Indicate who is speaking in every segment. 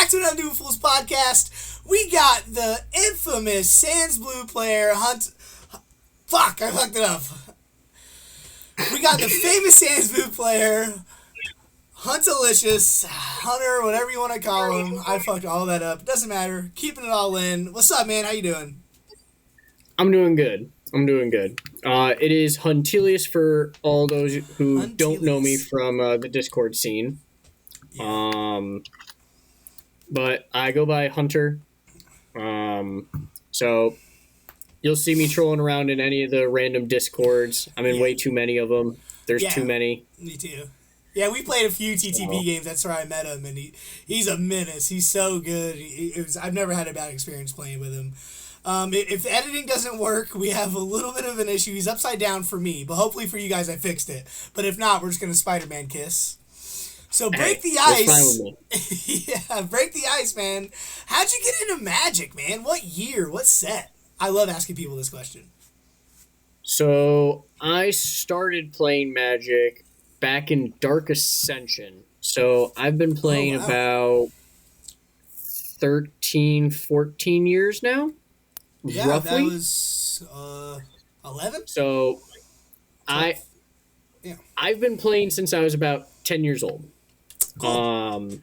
Speaker 1: back to another New Fools podcast. We got the infamous Sans Blue player, Fuck, I fucked it up. We got the famous Sans Blue player, Huntalicious, Hunter, whatever you want to call him. I fucked all that up. Doesn't matter. Keeping it all in. What's up, man? How you doing?
Speaker 2: I'm doing good. It is Huntilius for all those who don't know me from the Discord scene. Yeah. But I go by Hunter. So you'll see me trolling around in any of the random Discords. I'm in way too many of them. There's too many.
Speaker 1: Me too. Yeah, we played a few TTP games. That's where I met him, and he's a menace. He's so good. I've never had a bad experience playing with him. If editing doesn't work, we have a little bit of an issue. He's upside down for me, but hopefully for you guys I fixed it. But if not, we're just going to Spider-Man kiss. So break the ice. Fine with me. Yeah, break the ice, man. How'd you get into Magic, man? What year? What set? I love asking people this question.
Speaker 2: So I started playing Magic back in Dark Ascension. So I've been playing about 13, 14 years now.
Speaker 1: Yeah,
Speaker 2: roughly.
Speaker 1: That was 11.
Speaker 2: So I've been playing since I was about 10 years old. Cool.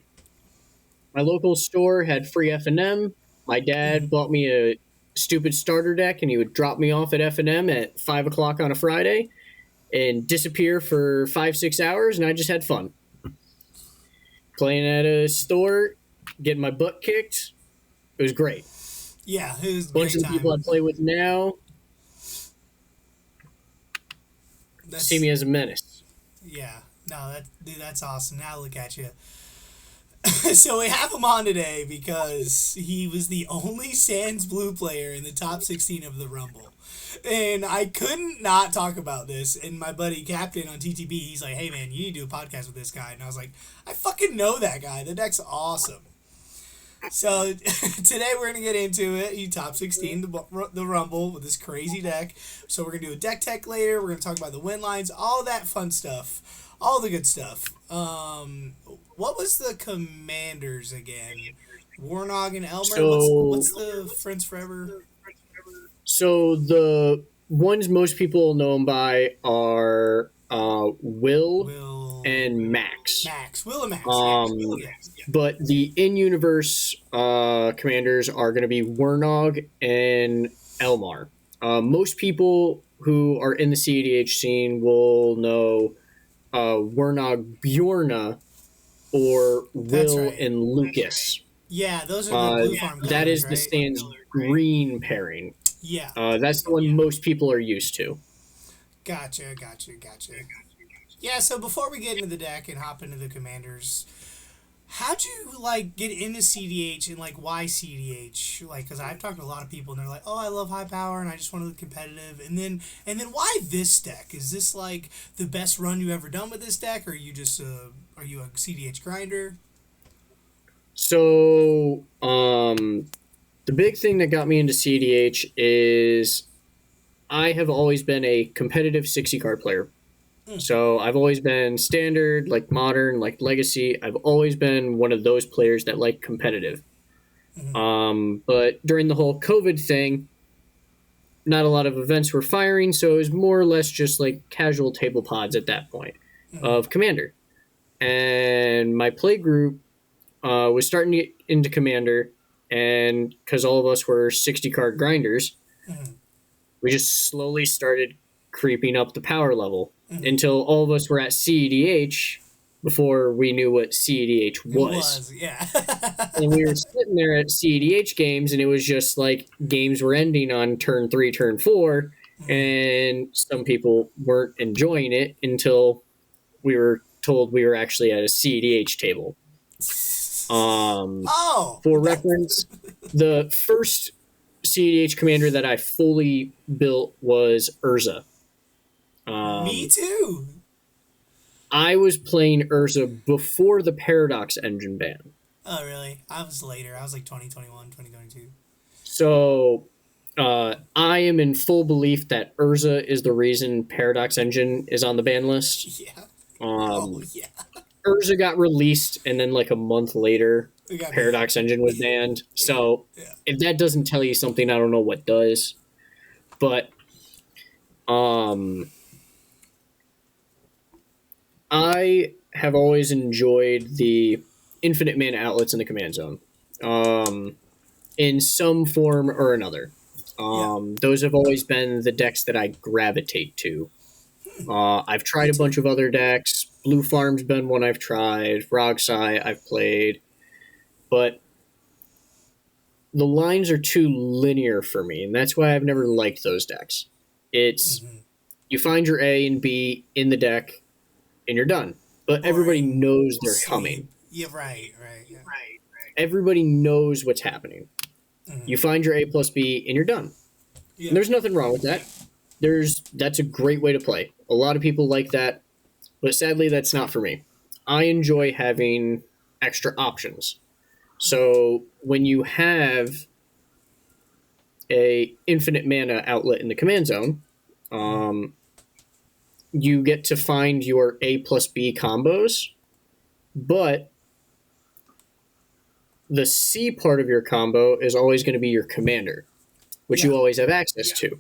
Speaker 2: My local store had free F&M. My dad bought me a stupid starter deck, and he would drop me off at F&M at 5 o'clock on a Friday and disappear for 5-6 hours, and I just had fun. Playing at a store, getting my butt kicked. It was great.
Speaker 1: Yeah, it was a
Speaker 2: bunch of the people I play with now see me as a menace.
Speaker 1: Yeah, no, that's awesome. Now look at you. So we have him on today because he was the only Sans Blue player in the top 16 of the Rumble. And I couldn't not talk about this. And my buddy Captain on TTB, he's like, hey man, you need to do a podcast with this guy. And I was like, I fucking know that guy. The deck's awesome. So today we're going to get into it. He top 16 the Rumble with this crazy deck. So we're going to do a deck tech later. We're going to talk about the win lines, all that fun stuff, all the good stuff. What was the commanders again? Wernog and Elmar?
Speaker 2: So,
Speaker 1: what's the Friends Forever?
Speaker 2: So the ones most people know him by are Will and Max.
Speaker 1: Will and Max.
Speaker 2: But the in-universe commanders are going to be Wernog and Elmar. Most people who are in the CEDH scene will know Wernog Bjorna or Will and Lucas.
Speaker 1: Yeah, those are the blue farm colors,
Speaker 2: that is
Speaker 1: right?
Speaker 2: the Sans green pairing.
Speaker 1: Yeah.
Speaker 2: That's the one most people are used to.
Speaker 1: Gotcha. Yeah, so before we get into the deck and hop into the commanders, how'd you, get into CDH and, why CDH? Because I've talked to a lot of people and they're like, oh, I love high power and I just want to be competitive. And then why this deck? Is this, the best run you've ever done with this deck? Or are you just, are you a CDH grinder?
Speaker 2: So, the big thing that got me into CDH is I have always been a competitive 60-card player. So I've always been standard, modern, legacy. I've always been one of those players that like competitive. But during the whole COVID thing, not a lot of events were firing, so it was more or less just casual table pods at that point of Commander. And my play group was starting to get into Commander, and because all of us were 60-card grinders, we just slowly started creeping up the power level until all of us were at CEDH before we knew what CEDH was.
Speaker 1: Yeah.
Speaker 2: And we were sitting there at CEDH games, and it was just games were ending on turn 3, turn 4, and some people weren't enjoying it until we were told we were actually at a CEDH table. For reference, the first CEDH commander that I fully built was Urza.
Speaker 1: Me too.
Speaker 2: I was playing Urza before the Paradox engine ban.
Speaker 1: Oh, really? I was later. I was 2021, 2022.
Speaker 2: So, I am in full belief that Urza is the reason Paradox engine is on the ban list.
Speaker 1: Yeah.
Speaker 2: Urza got released, and then a month later,
Speaker 1: We got
Speaker 2: Paradox Engine was banned. So
Speaker 1: yeah.
Speaker 2: if that doesn't tell you something, I don't know what does. But I have always enjoyed the infinite mana outlets in the command zone, in some form or another.
Speaker 1: Yeah.
Speaker 2: Those have always been the decks that I gravitate to. I've
Speaker 1: Me
Speaker 2: tried a
Speaker 1: too.
Speaker 2: bunch of other decks. Blue Farm's been one I've tried. Rogsai I've played, but the lines are too linear for me, and that's why I've never liked those decks. It's
Speaker 1: Hmm.
Speaker 2: you find your A and B in the deck, and you're done. But everybody
Speaker 1: Boring.
Speaker 2: knows they're
Speaker 1: Sweet.
Speaker 2: coming.
Speaker 1: Yeah. Right. Right. Yeah.
Speaker 2: Everybody knows what's happening.
Speaker 1: Hmm.
Speaker 2: You find your A plus B, and you're done. And
Speaker 1: Yeah.
Speaker 2: there's nothing wrong with that. That's a great way to play. A lot of people like that, but sadly, that's not for me. I enjoy having extra options. So when you have a infinite mana outlet in the command zone, um, you get to find your A plus B combos, but the C part of your combo is always going to be your commander, which
Speaker 1: Yeah.
Speaker 2: you always have access to.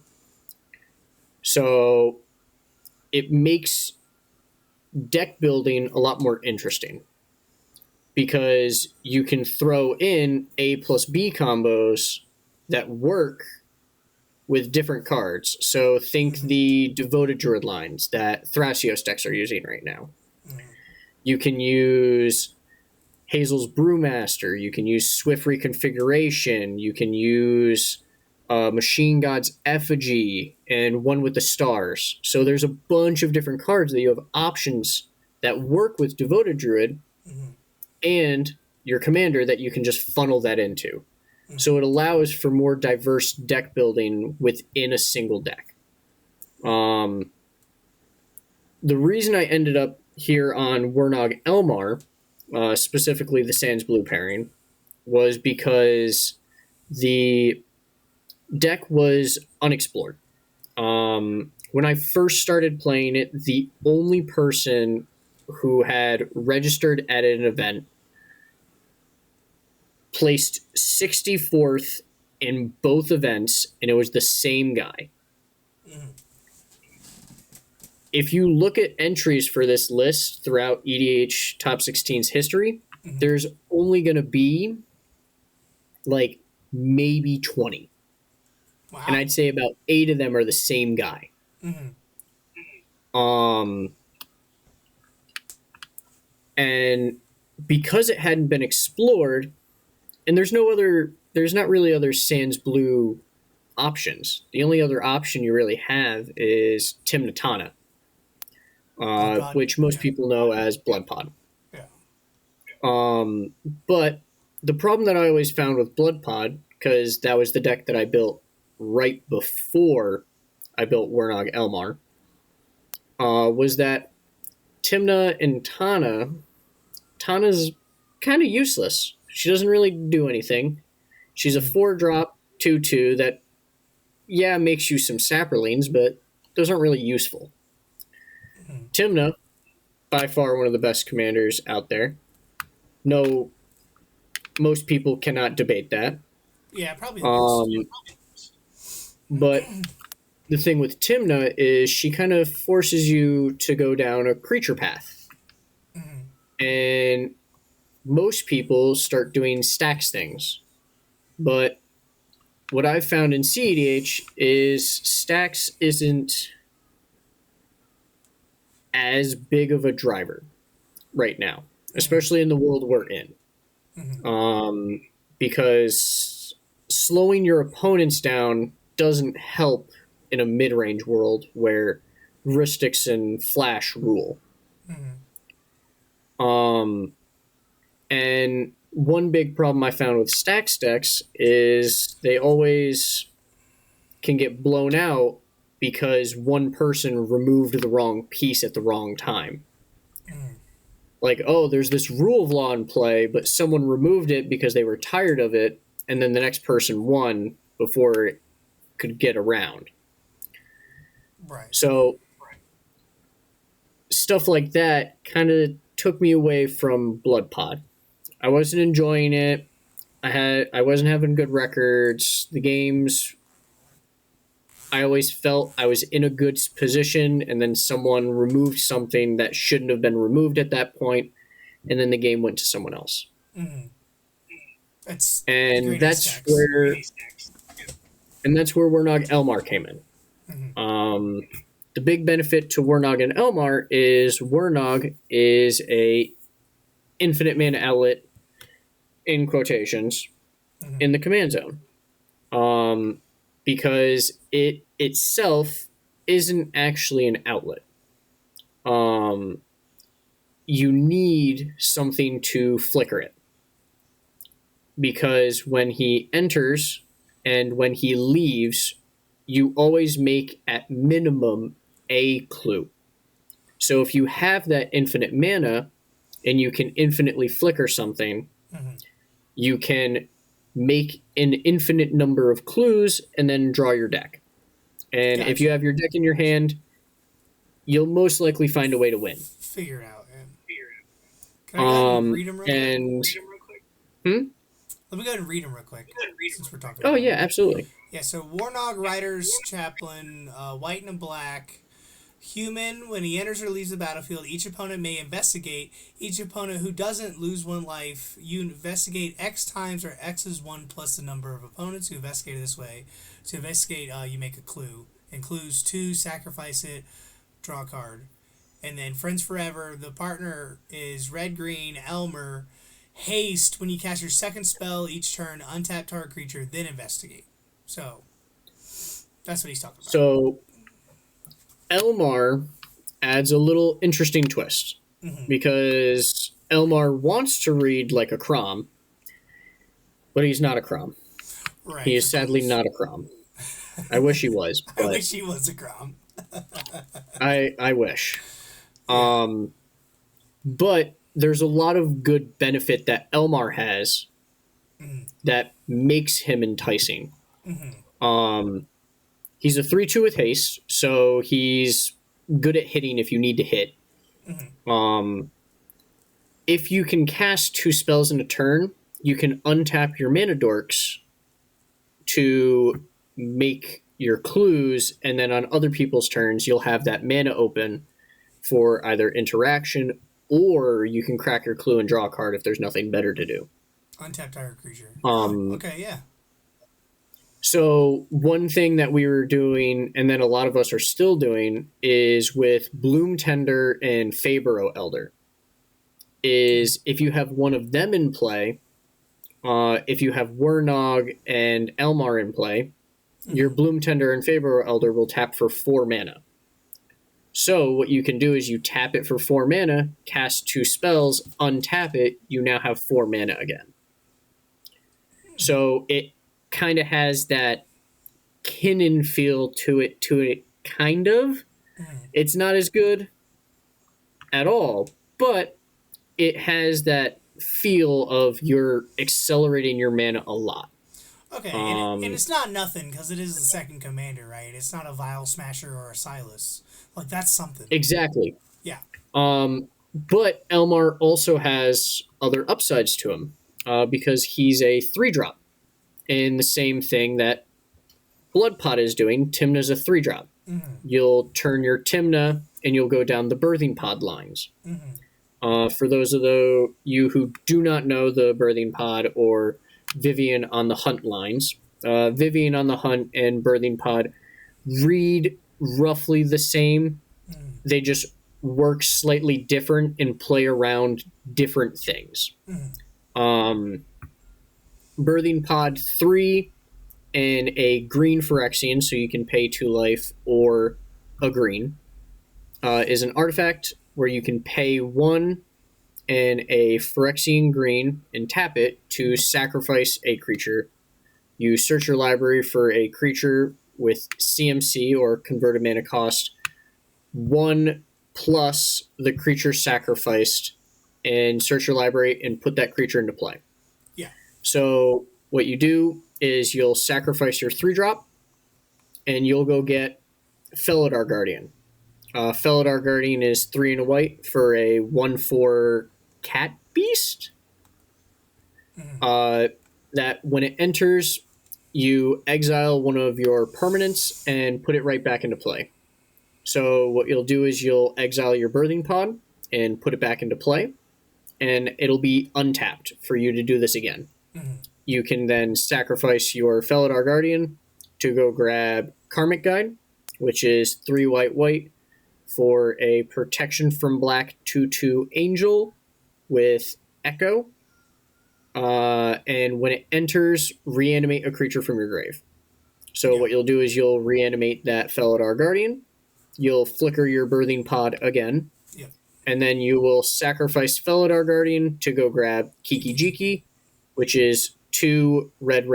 Speaker 2: So it makes deck building a lot more interesting because you can throw in A plus B combos that work with different cards. So think the Devoted Druid lines that Thrasios decks are using right now. You can use Hazel's Brewmaster. You can use Swift Reconfiguration. You can use Machine God's Effigy and One with the Stars. So there's a bunch of different cards that you have options that work with Devoted Druid and your commander that you can just funnel that into. So it allows for more diverse deck building within a single deck. The reason I ended up here on Wernog Elmar, specifically the Sans Blue pairing, was because the deck was unexplored. When I first started playing it, the only person who had registered at an event placed 64th in both events, and it was the same guy. If you look at entries for this list throughout EDH Top 16's history, there's only going to be like maybe 20.
Speaker 1: Wow.
Speaker 2: And I'd say about 8 of them are the same guy. And because it hadn't been explored, and there's not really other Sans Blue options. The only other option you really have is Timna Tana, which most people know as Blood Pod.
Speaker 1: Yeah.
Speaker 2: But the problem that I always found with Blood Pod, because that was the deck that I built right before I built Wernog Elmar, was that Timna and Tana's kind of useless. She doesn't really do anything. She's a 4-drop 2/2 that, yeah, makes you some Saprolines, but those aren't really useful. Timna, by far one of the best commanders out there. No, most people cannot debate that.
Speaker 1: Yeah, probably the most.
Speaker 2: But the thing with Timna is she kind of forces you to go down a creature path. And most people start doing stacks things. But what I've found in CEDH is stacks isn't as big of a driver right now, especially in the world we're in. Because slowing your opponents down doesn't help in a mid-range world where Ristics and Flash rule. And one big problem I found with stacks decks is they always can get blown out because one person removed the wrong piece at the wrong time. Like, oh, there's this rule of law in play, but someone removed it because they were tired of it, and then the next person won before it could get around.
Speaker 1: Right.
Speaker 2: So stuff like that kind of took me away from Blood Pod. I wasn't enjoying it. I wasn't having good records. The games, I always felt I was in a good position, and then someone removed something that shouldn't have been removed at that point, and then the game went to someone else.
Speaker 1: Mm-hmm. That's the
Speaker 2: And
Speaker 1: great ace
Speaker 2: that's
Speaker 1: stacks.
Speaker 2: where Wernog Elmar came in.
Speaker 1: Mm-hmm.
Speaker 2: The big benefit to Wernog and Elmar is Wernog is a infinite mana outlet in quotations
Speaker 1: Mm-hmm.
Speaker 2: in the command zone. Because it itself isn't actually an outlet. You need something to flicker it. Because when he enters and when he leaves, you always make at minimum a clue. So if you have that infinite mana and you can infinitely flicker something,
Speaker 1: Mm-hmm.
Speaker 2: you can make an infinite number of clues and then draw your deck. And
Speaker 1: Gotcha.
Speaker 2: if you have your deck in your hand, you'll most likely find a way to win.
Speaker 1: Figure it out. Yeah. Can I go ahead and read them real quick? Let me go ahead and read them real quick, since we're talking about
Speaker 2: Yeah, absolutely.
Speaker 1: Yeah, so Warnog Riders Chaplain, white and black. Human, when he enters or leaves the battlefield, each opponent may investigate. Each opponent who doesn't lose 1 life, you investigate X times, or X is 1 plus the number of opponents who investigated this way. To investigate, you make a clue. And clues 2, sacrifice it, draw a card. And then Friends Forever, the partner is red, green, Elmer. Haste, when you cast your second spell each turn, untap target creature, then investigate. So, that's what he's talking about.
Speaker 2: So, Elmar adds a little interesting twist.
Speaker 1: Mm-hmm.
Speaker 2: Because Elmar wants to read like a Crom, but he's not a Crom.
Speaker 1: Right,
Speaker 2: he is sadly not a Crom. I wish he was. But
Speaker 1: I wish he was a Crom.
Speaker 2: I wish. Yeah. But there's a lot of good benefit that Elmar has that makes him enticing. Mm-hmm. He's a 3/2 with haste, so he's good at hitting if you need to hit. Mm-hmm. If you can cast 2 spells in a turn, you can untap your mana dorks to make your clues, and then on other people's turns, you'll have that mana open for either interaction, or you can crack your clue and draw a card if there's nothing better to do.
Speaker 1: Untap target creature.
Speaker 2: Okay,
Speaker 1: yeah.
Speaker 2: So one thing that we were doing, and then a lot of us are still doing, is with Bloom Tender and Fabro Elder, is if you have one of them in play, if you have Wernog and Elmar in play, your Bloom Tender and Fabro Elder will tap for 4 mana. So what you can do is you tap it for 4 mana, cast 2 spells, untap it, you now have 4 mana again. So it kind of has that Kinnan feel to it, kind of. It's not as good at all, but it has that feel of you're accelerating your mana a lot.
Speaker 1: Okay, and it's not nothing, because it is the second commander, right? It's not a Vial Smasher or a Silas. Like, that's something.
Speaker 2: Exactly.
Speaker 1: Yeah.
Speaker 2: But Elmar also has other upsides to him, because he's a 3-drop. In the same thing that Bloodpot is doing, Tymna's a 3-drop. Mm-hmm. You'll turn your Tymna, and you'll go down the Birthing Pod lines. Mm-hmm. For those of you who do not know the Birthing Pod or Vivian on the Hunt lines, Vivian on the Hunt and Birthing Pod read roughly the same. Mm. They just work slightly different and play around different things. Mm. Birthing Pod 3 and a green Phyrexian, so you can pay 2 life or a green, is an artifact where you can pay 1 and a Phyrexian green and tap it to sacrifice a creature. You search your library for a creature with CMC, or converted mana cost, 1 plus the creature sacrificed, and search your library and put that creature into play.
Speaker 1: Yeah.
Speaker 2: So what you do is you'll sacrifice your 3-drop, and you'll go get Felidar Guardian. Felidar Guardian is 3 and a white for a 1/4 cat beast. that when it enters, you exile one of your permanents and put it right back into play. So what you'll do is you'll exile your birthing pod and put it back into play, and it'll be untapped for you to do this again. You can then sacrifice your Felidar Guardian to go grab Karmic Guide, which is 3 white for a protection from black 2/2 angel with Echo. And when it enters, reanimate a creature from your grave. So what you'll do is you'll reanimate that Felidar Guardian. You'll flicker your birthing pod again. And then you will sacrifice Felidar Guardian to go grab Kiki Jiki, which is 2 red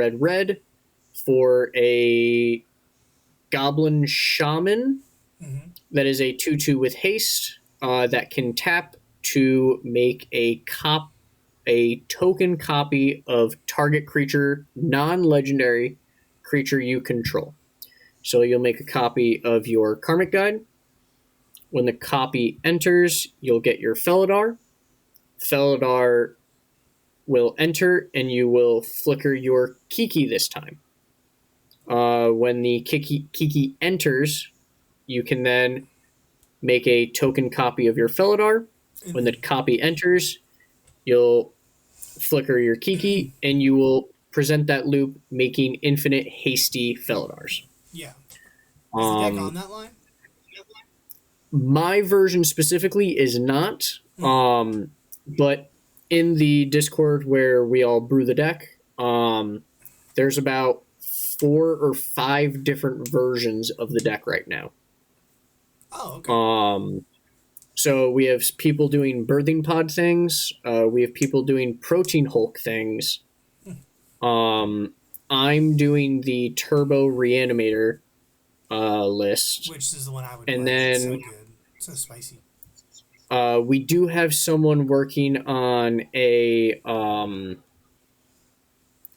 Speaker 2: for a Goblin Shaman. That is a 2/2 with haste that can tap to make a token copy of target creature, non-legendary creature you control. So you'll make a copy of your Karmic Guide. When the copy enters, you'll get your Felidar. Felidar will enter, and you will flicker your Kiki this time. When the Kiki enters, you can then make a token copy of your Felidar. When the copy enters, you'll flicker your Kiki, and you will present that loop, making infinite hasty Felidars.
Speaker 1: Yeah. Is the deck on that line?
Speaker 2: My version specifically is not, but in the Discord where we all brew the deck, there's about 4 or 5 different versions of the deck right now.
Speaker 1: Oh, okay.
Speaker 2: So we have people doing birthing pod things. We have people doing protein Hulk things. I'm doing the Turbo Reanimator list.
Speaker 1: Which is the one I would
Speaker 2: and
Speaker 1: play.
Speaker 2: Then,
Speaker 1: it's so good. So spicy.
Speaker 2: We do have someone working on a...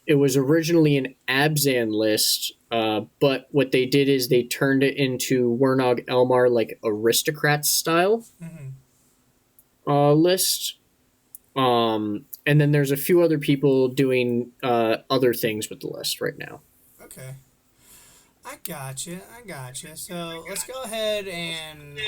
Speaker 2: it was originally an Abzan list, but what they did is they turned it into Wernog Elmar, like Aristocrats style list. And then there's a few other people doing other things with the list right now.
Speaker 1: Okay. I gotcha. So let's go ahead and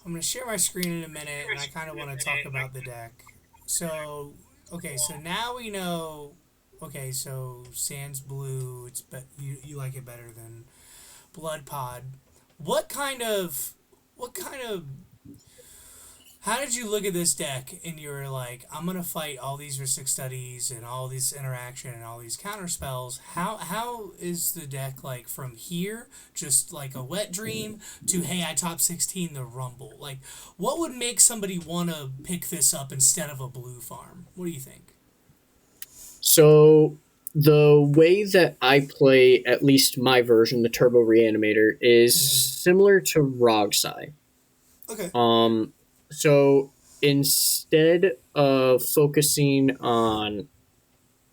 Speaker 1: I'm going to share my screen in a minute, and I kind of want to talk about the deck. So, okay, so now we know. Okay, so Sans Blue, you like it better than Blood Pod. How did you look at this deck and you were like, I'm going to fight all these Rhystic Studies and all this interaction and all these counter spells? How is the deck like from here, just like a wet dream, to, hey, I top 16 the Rumble? Like, what would make somebody want to pick this up instead of a blue farm? What do you think?
Speaker 2: So the way that I play, at least my version, the Turbo Reanimator, is similar to Rogsai.
Speaker 1: Okay.
Speaker 2: So instead of focusing on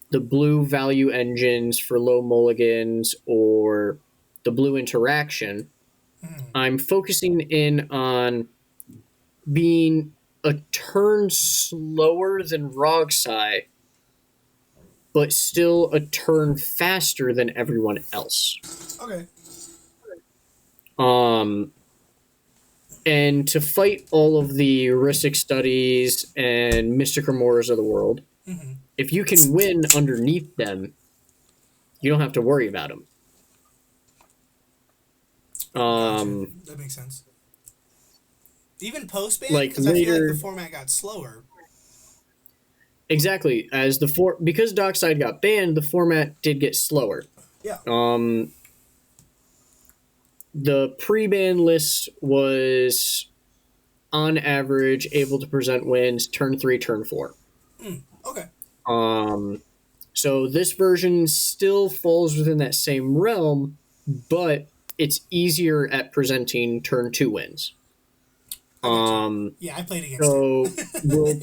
Speaker 2: the blue value engines for low mulligans or the blue interaction, I'm focusing in on being a turn slower than Rogsai, but still a turn faster than everyone else.
Speaker 1: Okay.
Speaker 2: And to fight all of the Rhystic Studies and Mystic Remoras of the world, if you can win underneath them, you don't have to worry about them.
Speaker 1: That makes sense. Even post-ban?
Speaker 2: Like
Speaker 1: because I feel like the format got slower.
Speaker 2: Exactly. Because Dockside got banned, the format did get slower.
Speaker 1: Yeah.
Speaker 2: The pre-ban list was, on average, able to present wins turn 3, turn 4.
Speaker 1: Okay.
Speaker 2: So this version still falls within that same realm, but it's easier at presenting turn 2 wins.
Speaker 1: Yeah, I played against
Speaker 2: it. We'll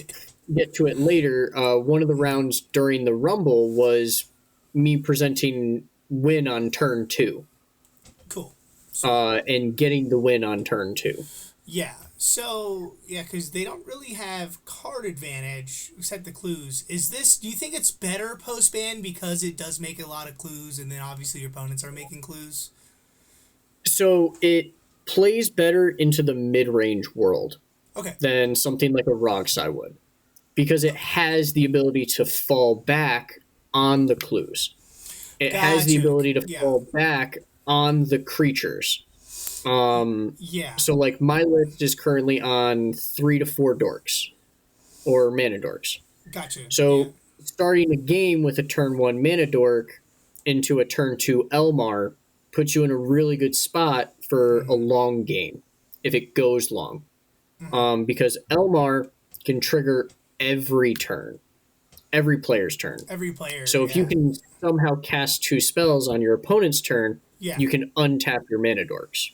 Speaker 2: get to it later. One of the rounds during the Rumble was me presenting win on turn 2.
Speaker 1: Cool.
Speaker 2: And getting the win on turn 2.
Speaker 1: Yeah. So, yeah, because they don't really have card advantage except the clues. Do you think it's better post ban because it does make a lot of clues and then obviously your opponents are making clues?
Speaker 2: So it plays better into the mid-range world
Speaker 1: Okay.
Speaker 2: than something like a Rogsai would, because it has the ability to fall back on the clues. It has the
Speaker 1: Gotcha.
Speaker 2: ability to
Speaker 1: Yeah.
Speaker 2: fall back on the creatures.
Speaker 1: Yeah.
Speaker 2: So like my list is currently on 3 to 4 dorks or mana dorks.
Speaker 1: Gotcha. Yeah.
Speaker 2: So starting a game with a turn 1 mana dork into a turn 2 Elmar puts you in a really good spot for a long game if it goes long. Because Elmar can trigger every turn, every player's turn.
Speaker 1: Every player.
Speaker 2: So if you
Speaker 1: Yeah.
Speaker 2: can somehow cast 2 spells on your opponent's turn,
Speaker 1: Yeah.
Speaker 2: you can untap your mana dorks.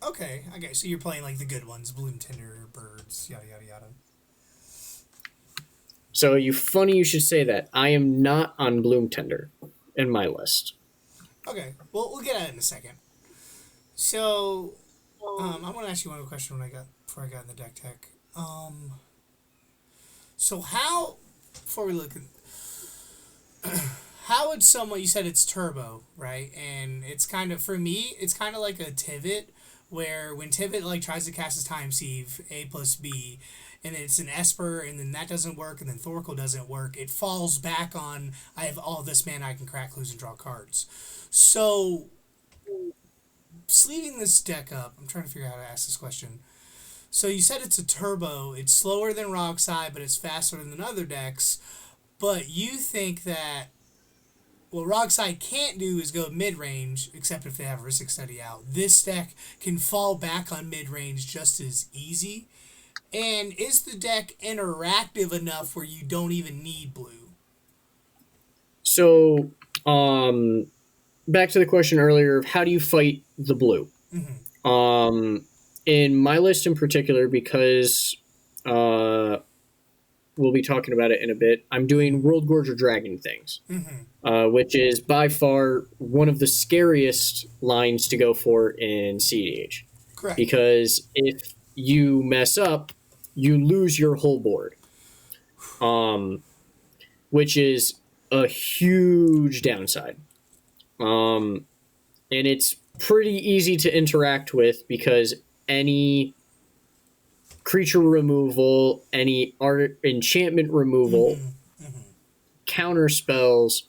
Speaker 1: Okay. Okay. So you're playing like the good ones, Bloom Tinder, Birds, yada yada yada.
Speaker 2: So funny you should say that. I am not on Bloom Tender in my list.
Speaker 1: Okay. Well, we'll get at it in a second. So, I want to ask you one question before I got in the deck tech. So how before we look at how would someone you said it's turbo, right? And it's kind of for me, it's kind of like a Tivit where when Tivit like tries to cast his time sieve, A plus B, and then it's an Esper, and then that doesn't work, and then Thorkel doesn't work, it falls back on I have all this mana, I can crack clues and draw cards. So sleeving this deck up, I'm trying to figure out how to ask this question. So you said it's a turbo. It's slower than Rockside, but it's faster than other decks. But you think that what Rockside can't do is go mid-range, except if they have a Rhystic Study out. This deck can fall back on mid-range just as easy. And is the deck interactive enough where you don't even need blue?
Speaker 2: So, back to the question earlier of how do you fight the blue? In my list in particular, because we'll be talking about it in a bit, I'm doing Worldgorger Dragon things, which is by far one of the scariest lines to go for in CDH.
Speaker 1: Correct.
Speaker 2: Because if you mess up, you lose your whole board, which is a huge downside. And it's pretty easy to interact with because any creature removal, any art enchantment removal, counter spells,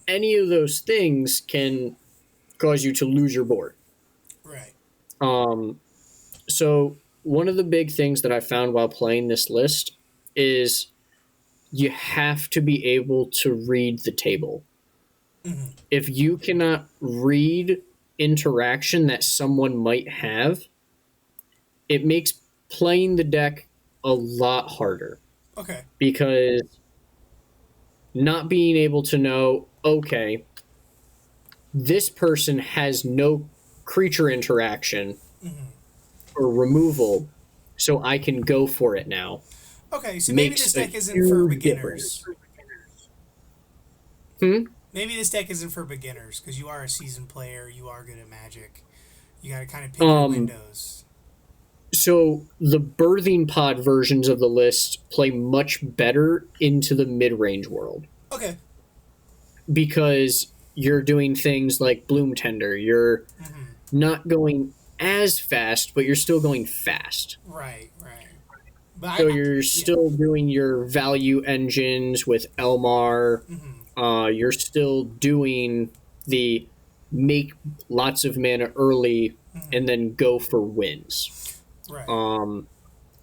Speaker 2: any of those things can cause you to lose your board.
Speaker 1: Right.
Speaker 2: So one of the big things that I found while playing this list is you have to be able to read the table. If you cannot read interaction that someone might have, it makes playing the deck a lot harder.
Speaker 1: Okay.
Speaker 2: Because not being able to know, okay, this person has no creature interaction or removal, so I can go for it now.
Speaker 1: Okay, so maybe this deck isn't for beginners. Maybe this deck isn't for beginners because you are a seasoned player, you are good at Magic. You got to kind of pick your windows.
Speaker 2: So the birthing pod versions of the list play much better into the mid-range world.
Speaker 1: Okay.
Speaker 2: Because you're doing things like Bloom Tender. You're not going as fast, but you're still going fast.
Speaker 1: Right, right. But
Speaker 2: so you're still doing your value engines with Elmar. You're still doing the make lots of mana early and then go for wins.
Speaker 1: Right.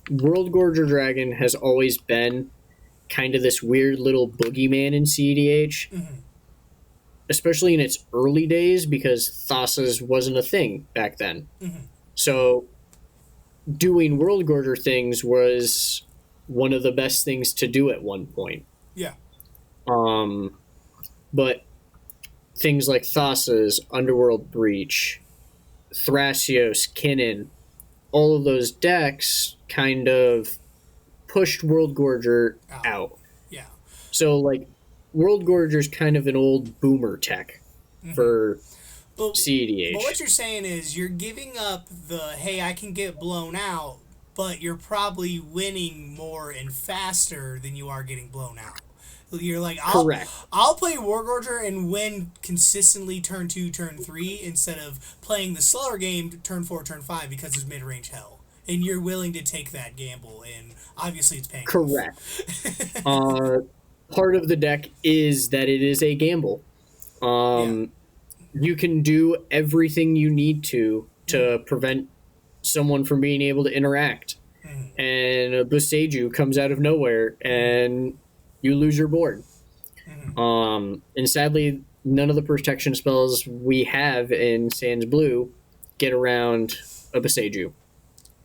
Speaker 2: Worldgorger Dragon has always been kind of this weird little boogeyman in CEDH, especially in its early days because Thassa's wasn't a thing back then. So doing Worldgorger things was one of the best things to do at one point.
Speaker 1: Yeah.
Speaker 2: But things like Thassa's, Underworld Breach, Thrasios, Kinnan, all of those decks kind of pushed Worldgorger out.
Speaker 1: Yeah.
Speaker 2: So, like, Worldgorger's kind of an old boomer tech for CEDH.
Speaker 1: But what you're saying is you're giving up the, hey, I can get blown out but you're probably winning more and faster than you are getting blown out. You're like,
Speaker 2: Correct.
Speaker 1: I'll play Worldgorger and win consistently turn 2, turn 3 instead of playing the slower game turn 4, turn 5 because it's mid-range hell. And you're willing to take that gamble, and obviously it's paying
Speaker 2: Correct. Part of the deck is that it is a gamble. You can do everything you need to prevent someone from being able to interact. And a Boseiju comes out of nowhere, and you lose your board. And sadly, none of the protection spells we have in Sans Blue get around a Boseiju.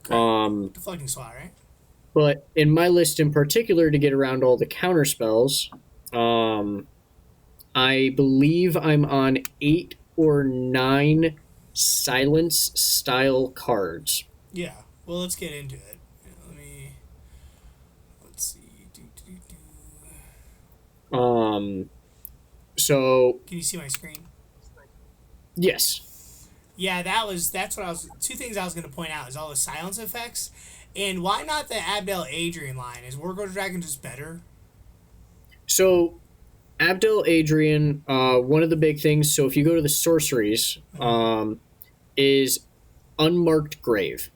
Speaker 1: Deflecting Swat, right?
Speaker 2: But in my list in particular, to get around all the counter spells, I believe I'm on 8 or 9 silence style cards.
Speaker 1: Yeah. Well, let's get into it. Let's see.
Speaker 2: So.
Speaker 1: Can you see my screen?
Speaker 2: Yes.
Speaker 1: Yeah, that's what I was. Two things I was going to point out is all the silence effects, and why not the Abdel Adrian line? Is Worldgorger Dragon just better?
Speaker 2: So, Abdel Adrian, one of the big things. So if you go to the sorceries, is Unmarked Grave.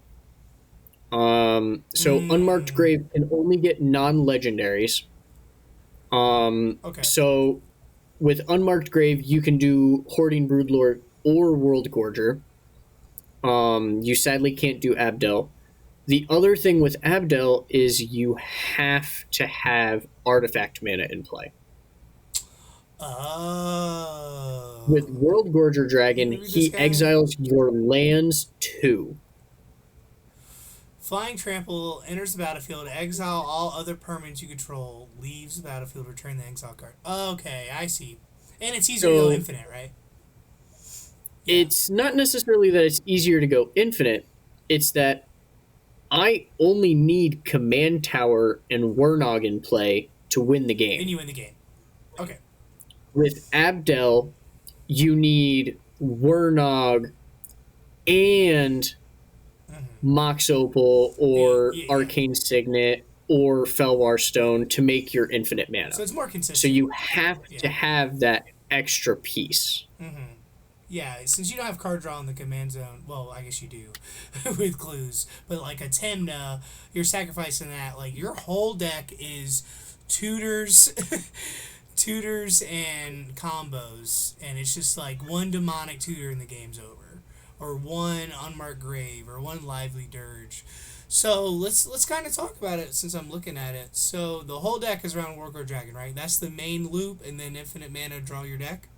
Speaker 2: Unmarked Grave can only get non-legendaries.
Speaker 1: Okay.
Speaker 2: So with Unmarked Grave, you can do Hoarding Broodlord or Worldgorger. You sadly can't do Abdel. The other thing with Abdel is you have to have artifact mana in play.
Speaker 1: Oh.
Speaker 2: With Worldgorger Dragon, he exiles your lands too.
Speaker 1: Flying Trample enters the battlefield, exile all other permanents you control, leaves the battlefield, return the exile card. Okay, I see. And it's easier to go infinite, right?
Speaker 2: Yeah. It's not necessarily that it's easier to go infinite. It's that I only need Command Tower and Wernog in play to win the game.
Speaker 1: And you win the game. Okay.
Speaker 2: With Abdel, you need Wernog and Mox Opal or Arcane Signet or Felwar Stone to make your infinite mana.
Speaker 1: So it's more consistent.
Speaker 2: So you have to have that extra piece.
Speaker 1: Yeah, since you don't have card draw in the command zone, well, I guess you do with clues, but like a Temna, you're sacrificing that. Like your whole deck is tutors, tutors and combos, and it's just like one demonic tutor and the game's over, or one unmarked grave, or one lively dirge. So let's kind of talk about it since I'm looking at it. So the whole deck is around Worldgorger Dragon, right? That's the main loop, and then infinite mana draw your deck.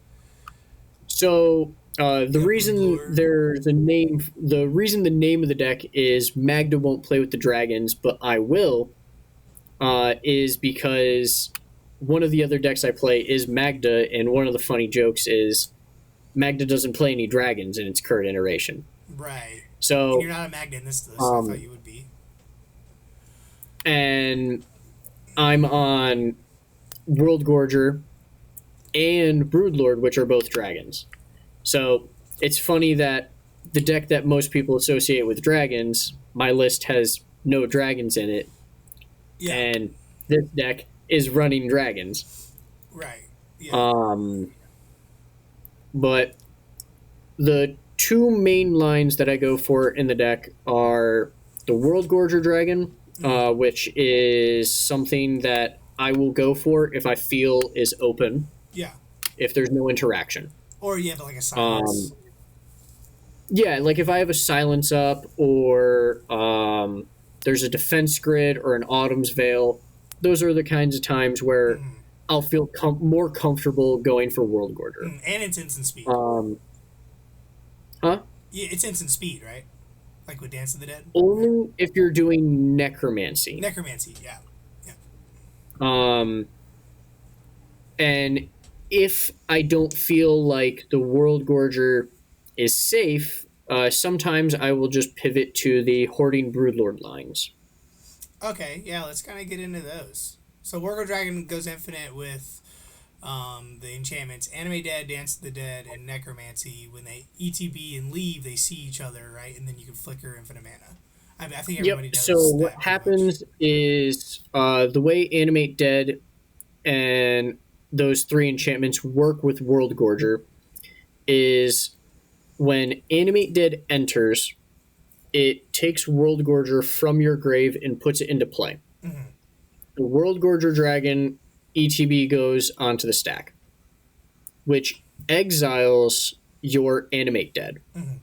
Speaker 2: So the reason there's a name, the reason the name of the deck is Magda won't play with the dragons, but I will, is because one of the other decks I play is Magda, and one of the funny jokes is Magda doesn't play any dragons in its current iteration.
Speaker 1: Right.
Speaker 2: So
Speaker 1: and you're not a Magda in this list. I thought you would be.
Speaker 2: And I'm on Worldgorger and Broodlord, which are both dragons. So it's funny that the deck that most people associate with dragons, my list has no dragons in it. Yeah. And this deck is running dragons.
Speaker 1: Right. Yeah.
Speaker 2: But the two main lines that I go for in the deck are the Worldgorger Dragon, which is something that I will go for if I feel is open.
Speaker 1: Yeah.
Speaker 2: If there's no interaction.
Speaker 1: Or you have like a silence.
Speaker 2: Yeah, like if I have a silence up or there's a defense grid or an Autumn's Veil, those are the kinds of times where I'll feel more comfortable going for Worldgorger.
Speaker 1: And it's instant speed.
Speaker 2: Huh?
Speaker 1: Yeah, it's instant speed, right? Like with Dance of the Dead?
Speaker 2: Only if you're doing Necromancy.
Speaker 1: Necromancy, yeah.
Speaker 2: And if I don't feel like the Worldgorger is safe, sometimes I will just pivot to the Hoarding Broodlord lines.
Speaker 1: Okay, yeah, let's kind of get into those. So Worldgorger Dragon goes infinite with the enchantments Animate Dead, Dance of the Dead, and Necromancy. When they ETB and leave, they see each other, right? And then you can flicker infinite mana. I think
Speaker 2: Yep.
Speaker 1: everybody
Speaker 2: So
Speaker 1: knows
Speaker 2: what
Speaker 1: that pretty much.
Speaker 2: happens is the way Animate Dead and those three enchantments work with Worldgorger is when Animate Dead enters, it takes Worldgorger from your grave and puts it into play.
Speaker 1: Mm-hmm.
Speaker 2: The Worldgorger Dragon ETB goes onto the stack, which exiles your Animate Dead.
Speaker 1: Mm-hmm.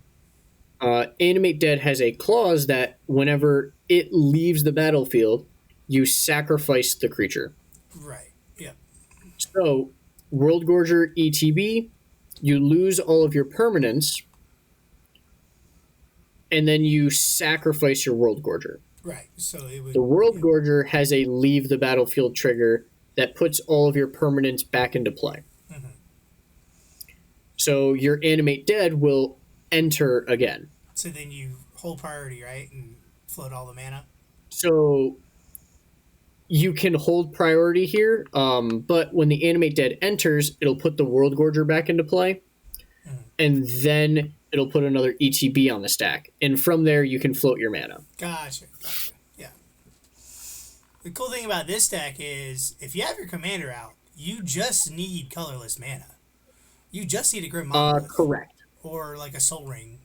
Speaker 2: Animate Dead has a clause that whenever it leaves the battlefield, you sacrifice the creature.
Speaker 1: Right. Yep.
Speaker 2: So, Worldgorger ETB, you lose all of your permanents, and then you sacrifice your Worldgorger.
Speaker 1: Right. So it would.
Speaker 2: The
Speaker 1: Yeah.
Speaker 2: Worldgorger has a leave the battlefield trigger that puts all of your permanents back into play.
Speaker 1: Mm-hmm.
Speaker 2: So your Animate Dead will enter again.
Speaker 1: So then you hold priority, right, and float all the mana.
Speaker 2: So you can hold priority here, but when the Animate Dead enters, it'll put the Worldgorger back into play, and then it'll put another ETB on the stack. And from there, you can float your mana.
Speaker 1: Gotcha. Yeah. The cool thing about this deck is if you have your commander out, you just need colorless mana. You just need a Grim Monolith.
Speaker 2: Correct.
Speaker 1: Or like a Soul Ring.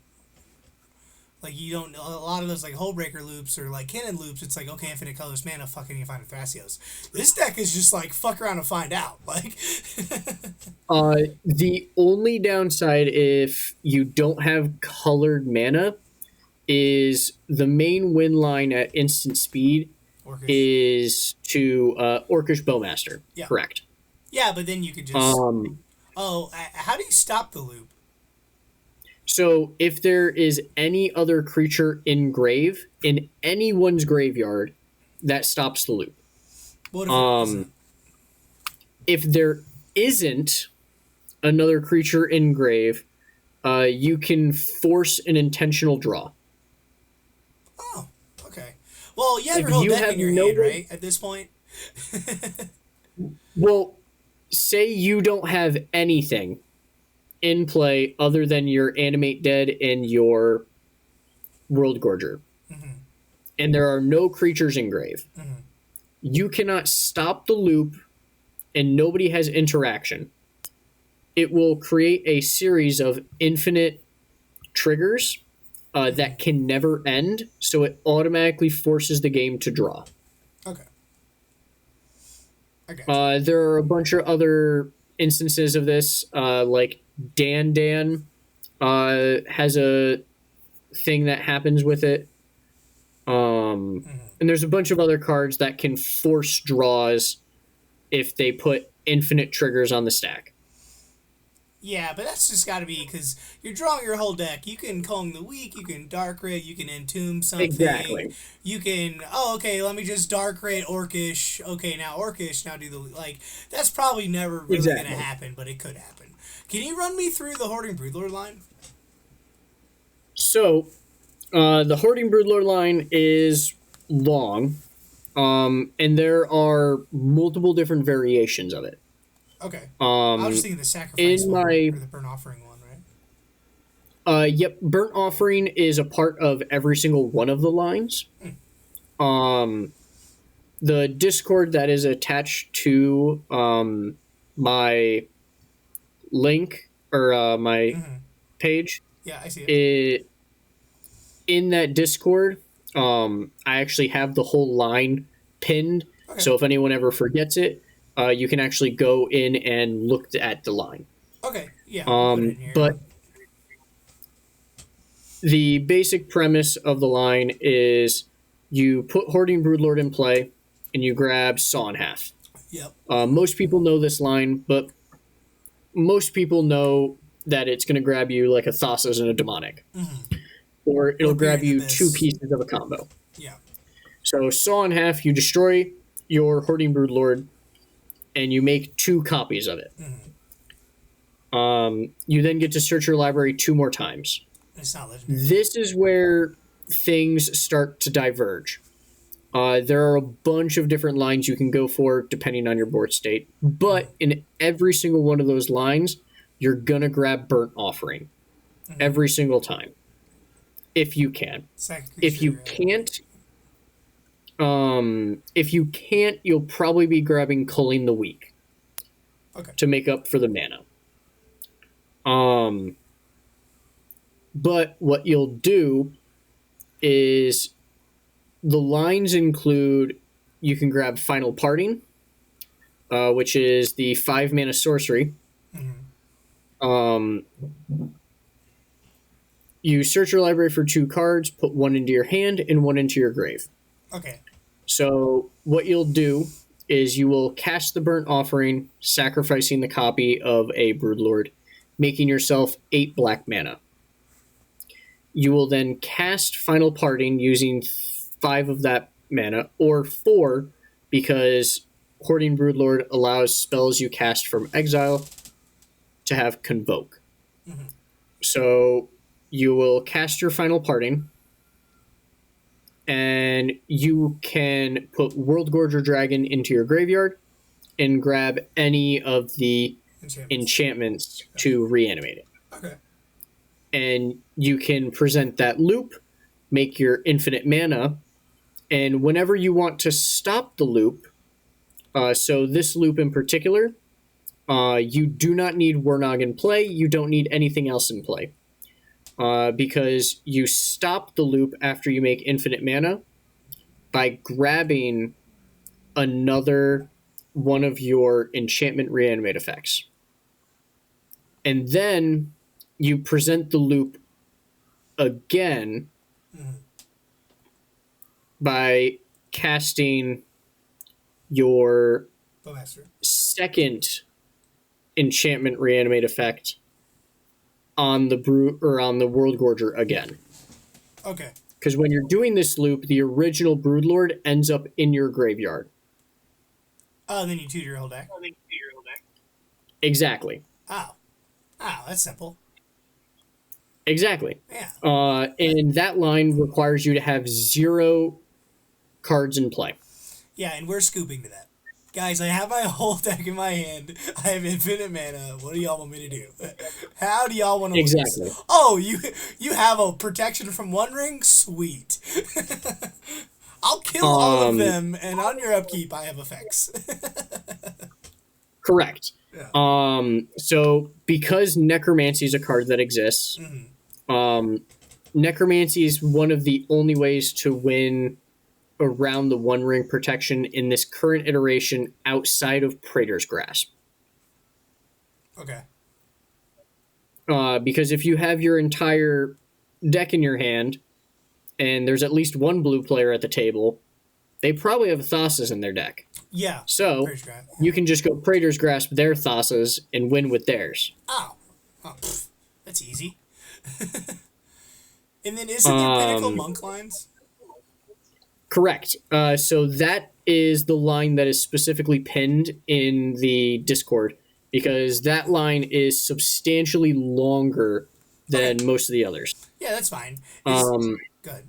Speaker 1: Like you don't, a lot of those like Hullbreaker loops or like Cannon loops, it's like, okay, infinite colorless mana, fucking you find a Thrasios. This deck is just like, fuck around and find out. Like,
Speaker 2: the only downside if you don't have colored mana is the main win line at instant speed
Speaker 1: Orcish.
Speaker 2: is to Orcish Bowmaster.
Speaker 1: Yeah.
Speaker 2: Correct.
Speaker 1: Yeah, but then you could just. How do you stop the loop?
Speaker 2: So if there is any other creature in grave, in anyone's graveyard, that stops the loop.
Speaker 1: What if it isn't?
Speaker 2: If there isn't another creature in grave, you can force an intentional draw.
Speaker 1: Oh, okay. Well, you have
Speaker 2: If
Speaker 1: your whole
Speaker 2: you
Speaker 1: deck
Speaker 2: have
Speaker 1: in your
Speaker 2: no
Speaker 1: hand,
Speaker 2: way-
Speaker 1: right? At this point.
Speaker 2: Well, say you don't have anything in play other than your Animate Dead and your Worldgorger, and there are no creatures in grave. You cannot stop the loop, and nobody has interaction. It will create a series of infinite triggers that can never end, so it automatically forces the game to draw.
Speaker 1: Okay. Okay.
Speaker 2: There are a bunch of other instances of this, like Dan has a thing that happens with it. And there's a bunch of other cards that can force draws if they put infinite triggers on the stack.
Speaker 1: Yeah, but that's just got to be because you're drawing your whole deck. You can Kong the Weak, you can Dark Red, you can Entomb something.
Speaker 2: Exactly.
Speaker 1: You can, okay, let me just Dark Red Orcish. Okay, now Orcish, now do the, like, that's probably never really going to happen, but it could happen. Can you run me through the Hoarding Broodlord line?
Speaker 2: So, the Hoarding Broodlord line is long, and there are multiple different variations of it.
Speaker 1: Okay. I was just thinking the sacrifice one, or the burnt offering one, right?
Speaker 2: Yep, burnt offering is a part of every single one of the lines. The Discord that is attached to my link or my page.
Speaker 1: Yeah, I see it.
Speaker 2: In that Discord, I actually have the whole line pinned. Okay. So if anyone ever forgets it, you can actually go in and look at the line.
Speaker 1: Okay, yeah.
Speaker 2: But the basic premise of the line is you put Hoarding Broodlord in play, and you grab Saw in Half.
Speaker 1: Yep.
Speaker 2: Most people know this line, but most people know that it's going to grab you like a Thassa's and a Demonic. Or it'll grab you two pieces of a combo.
Speaker 1: Yeah.
Speaker 2: So Saw in Half, you destroy your Hoarding Broodlord, and you make 2 copies of it. You then get to search your library 2 more times.
Speaker 1: It's not legendary.
Speaker 2: This is where things start to diverge. There are a bunch of different lines you can go for depending on your board state, but in every single one of those lines, you're going to grab Burnt Offering every single time. if you can.
Speaker 1: Second
Speaker 2: If you
Speaker 1: creature,
Speaker 2: can't, you'll probably be grabbing Culling the Weak
Speaker 1: okay.
Speaker 2: to make up for the mana. But what you'll do is the lines include you can grab Final Parting, which is the 5 mana sorcery.
Speaker 1: Mm-hmm.
Speaker 2: You search your library for 2 cards, put 1 into your hand and 1 into your grave.
Speaker 1: Okay.
Speaker 2: So what you'll do is you will cast the Burnt Offering, sacrificing the copy of a Broodlord, making yourself 8 black mana. You will then cast Final Parting using 5 of that mana, or 4, because Hoarding Broodlord allows spells you cast from exile to have Convoke.
Speaker 1: Mm-hmm.
Speaker 2: So you will cast your Final Parting, and you can put Worldgorger Dragon into your graveyard and grab any of the enchantments to reanimate it.
Speaker 1: Okay.
Speaker 2: And you can present that loop, make your infinite mana, and whenever you want to stop the loop, so this loop in particular, you do not need Wernog in play, you don't need anything else in play. Because you stop the loop after you make infinite mana by grabbing another one of your enchantment reanimate effects. And then you present the loop again by casting your second enchantment reanimate effect on the Worldgorger again.
Speaker 1: Okay.
Speaker 2: Because when you're doing this loop, the original Broodlord ends up in your graveyard.
Speaker 1: Oh, then you tutor your whole deck.
Speaker 2: Exactly.
Speaker 1: Oh, that's simple.
Speaker 2: Exactly.
Speaker 1: Yeah.
Speaker 2: And that line requires you to have 0 cards in play.
Speaker 1: Yeah, and we're scooping to that. Guys, I have my whole deck in my hand. I have infinite mana. What do y'all want me to do? How do y'all want to win?
Speaker 2: Exactly.
Speaker 1: Oh, you have a protection from One Ring? Sweet. I'll kill all of them, and on your upkeep, I have effects.
Speaker 2: Correct.
Speaker 1: Yeah.
Speaker 2: So, because Necromancy is a card that exists, Necromancy is one of the only ways to win around the One Ring protection in this current iteration outside of Praetor's Grasp.
Speaker 1: Okay.
Speaker 2: Because if you have your entire deck in your hand, and there's at least one blue player at the table, they probably have Thassa's in their deck.
Speaker 1: Yeah.
Speaker 2: So, you can just go Praetor's Grasp their Thassa's and win with theirs.
Speaker 1: Oh, that's easy. And then isn't there Pinnacle Monk lines?
Speaker 2: Correct. So that is the line that is specifically pinned in the Discord, because that line is substantially longer than most of the others.
Speaker 1: Yeah, that's fine. Good.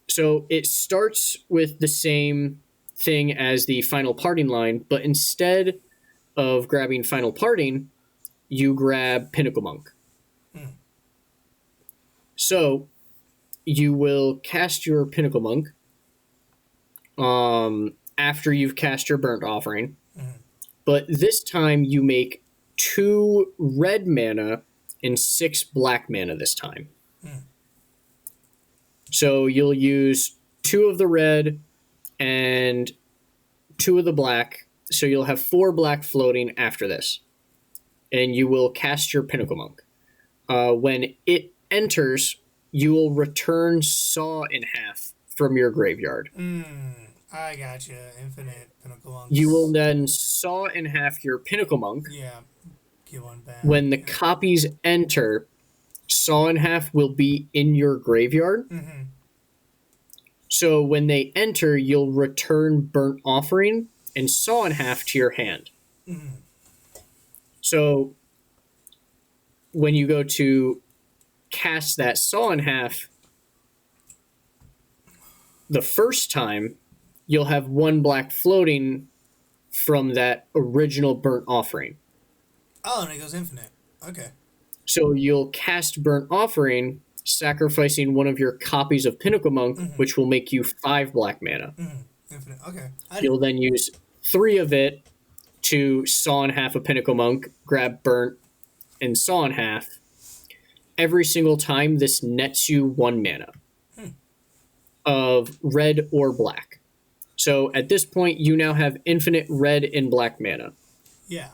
Speaker 2: So it starts with the same thing as the Final Parting line, but instead of grabbing Final Parting, you grab Pinnacle Monk. So you will cast your Pinnacle Monk after you've cast your Burnt Offering. But this time you make 2 red mana and 6 black mana this time. So you'll use 2 of the red and 2 of the black. So you'll have 4 black floating after this. And you will cast your Pinnacle Monk. When it enters, you will return Saw in half from your graveyard.
Speaker 1: I gotcha. Infinite Pinnacle Monk.
Speaker 2: You will then Saw in half your Pinnacle Monk.
Speaker 1: Yeah. Get one back.
Speaker 2: When the copies enter, Saw in half will be in your graveyard. So when they enter, you'll return Burnt Offering and Saw in half to your hand. So when you go to cast that Saw in half the first time, you'll have 1 black floating from that original Burnt Offering.
Speaker 1: Oh, and it goes infinite. Okay.
Speaker 2: So you'll cast Burnt Offering, sacrificing one of your copies of Pinnacle Monk, which will make you 5 black mana.
Speaker 1: Infinite. Okay.
Speaker 2: You'll then use 3 of it to saw in half a Pinnacle Monk, grab Burnt, and saw in half. Every single time, this nets you 1 mana of red or black. So at this point, you now have infinite red and black mana.
Speaker 1: Yeah.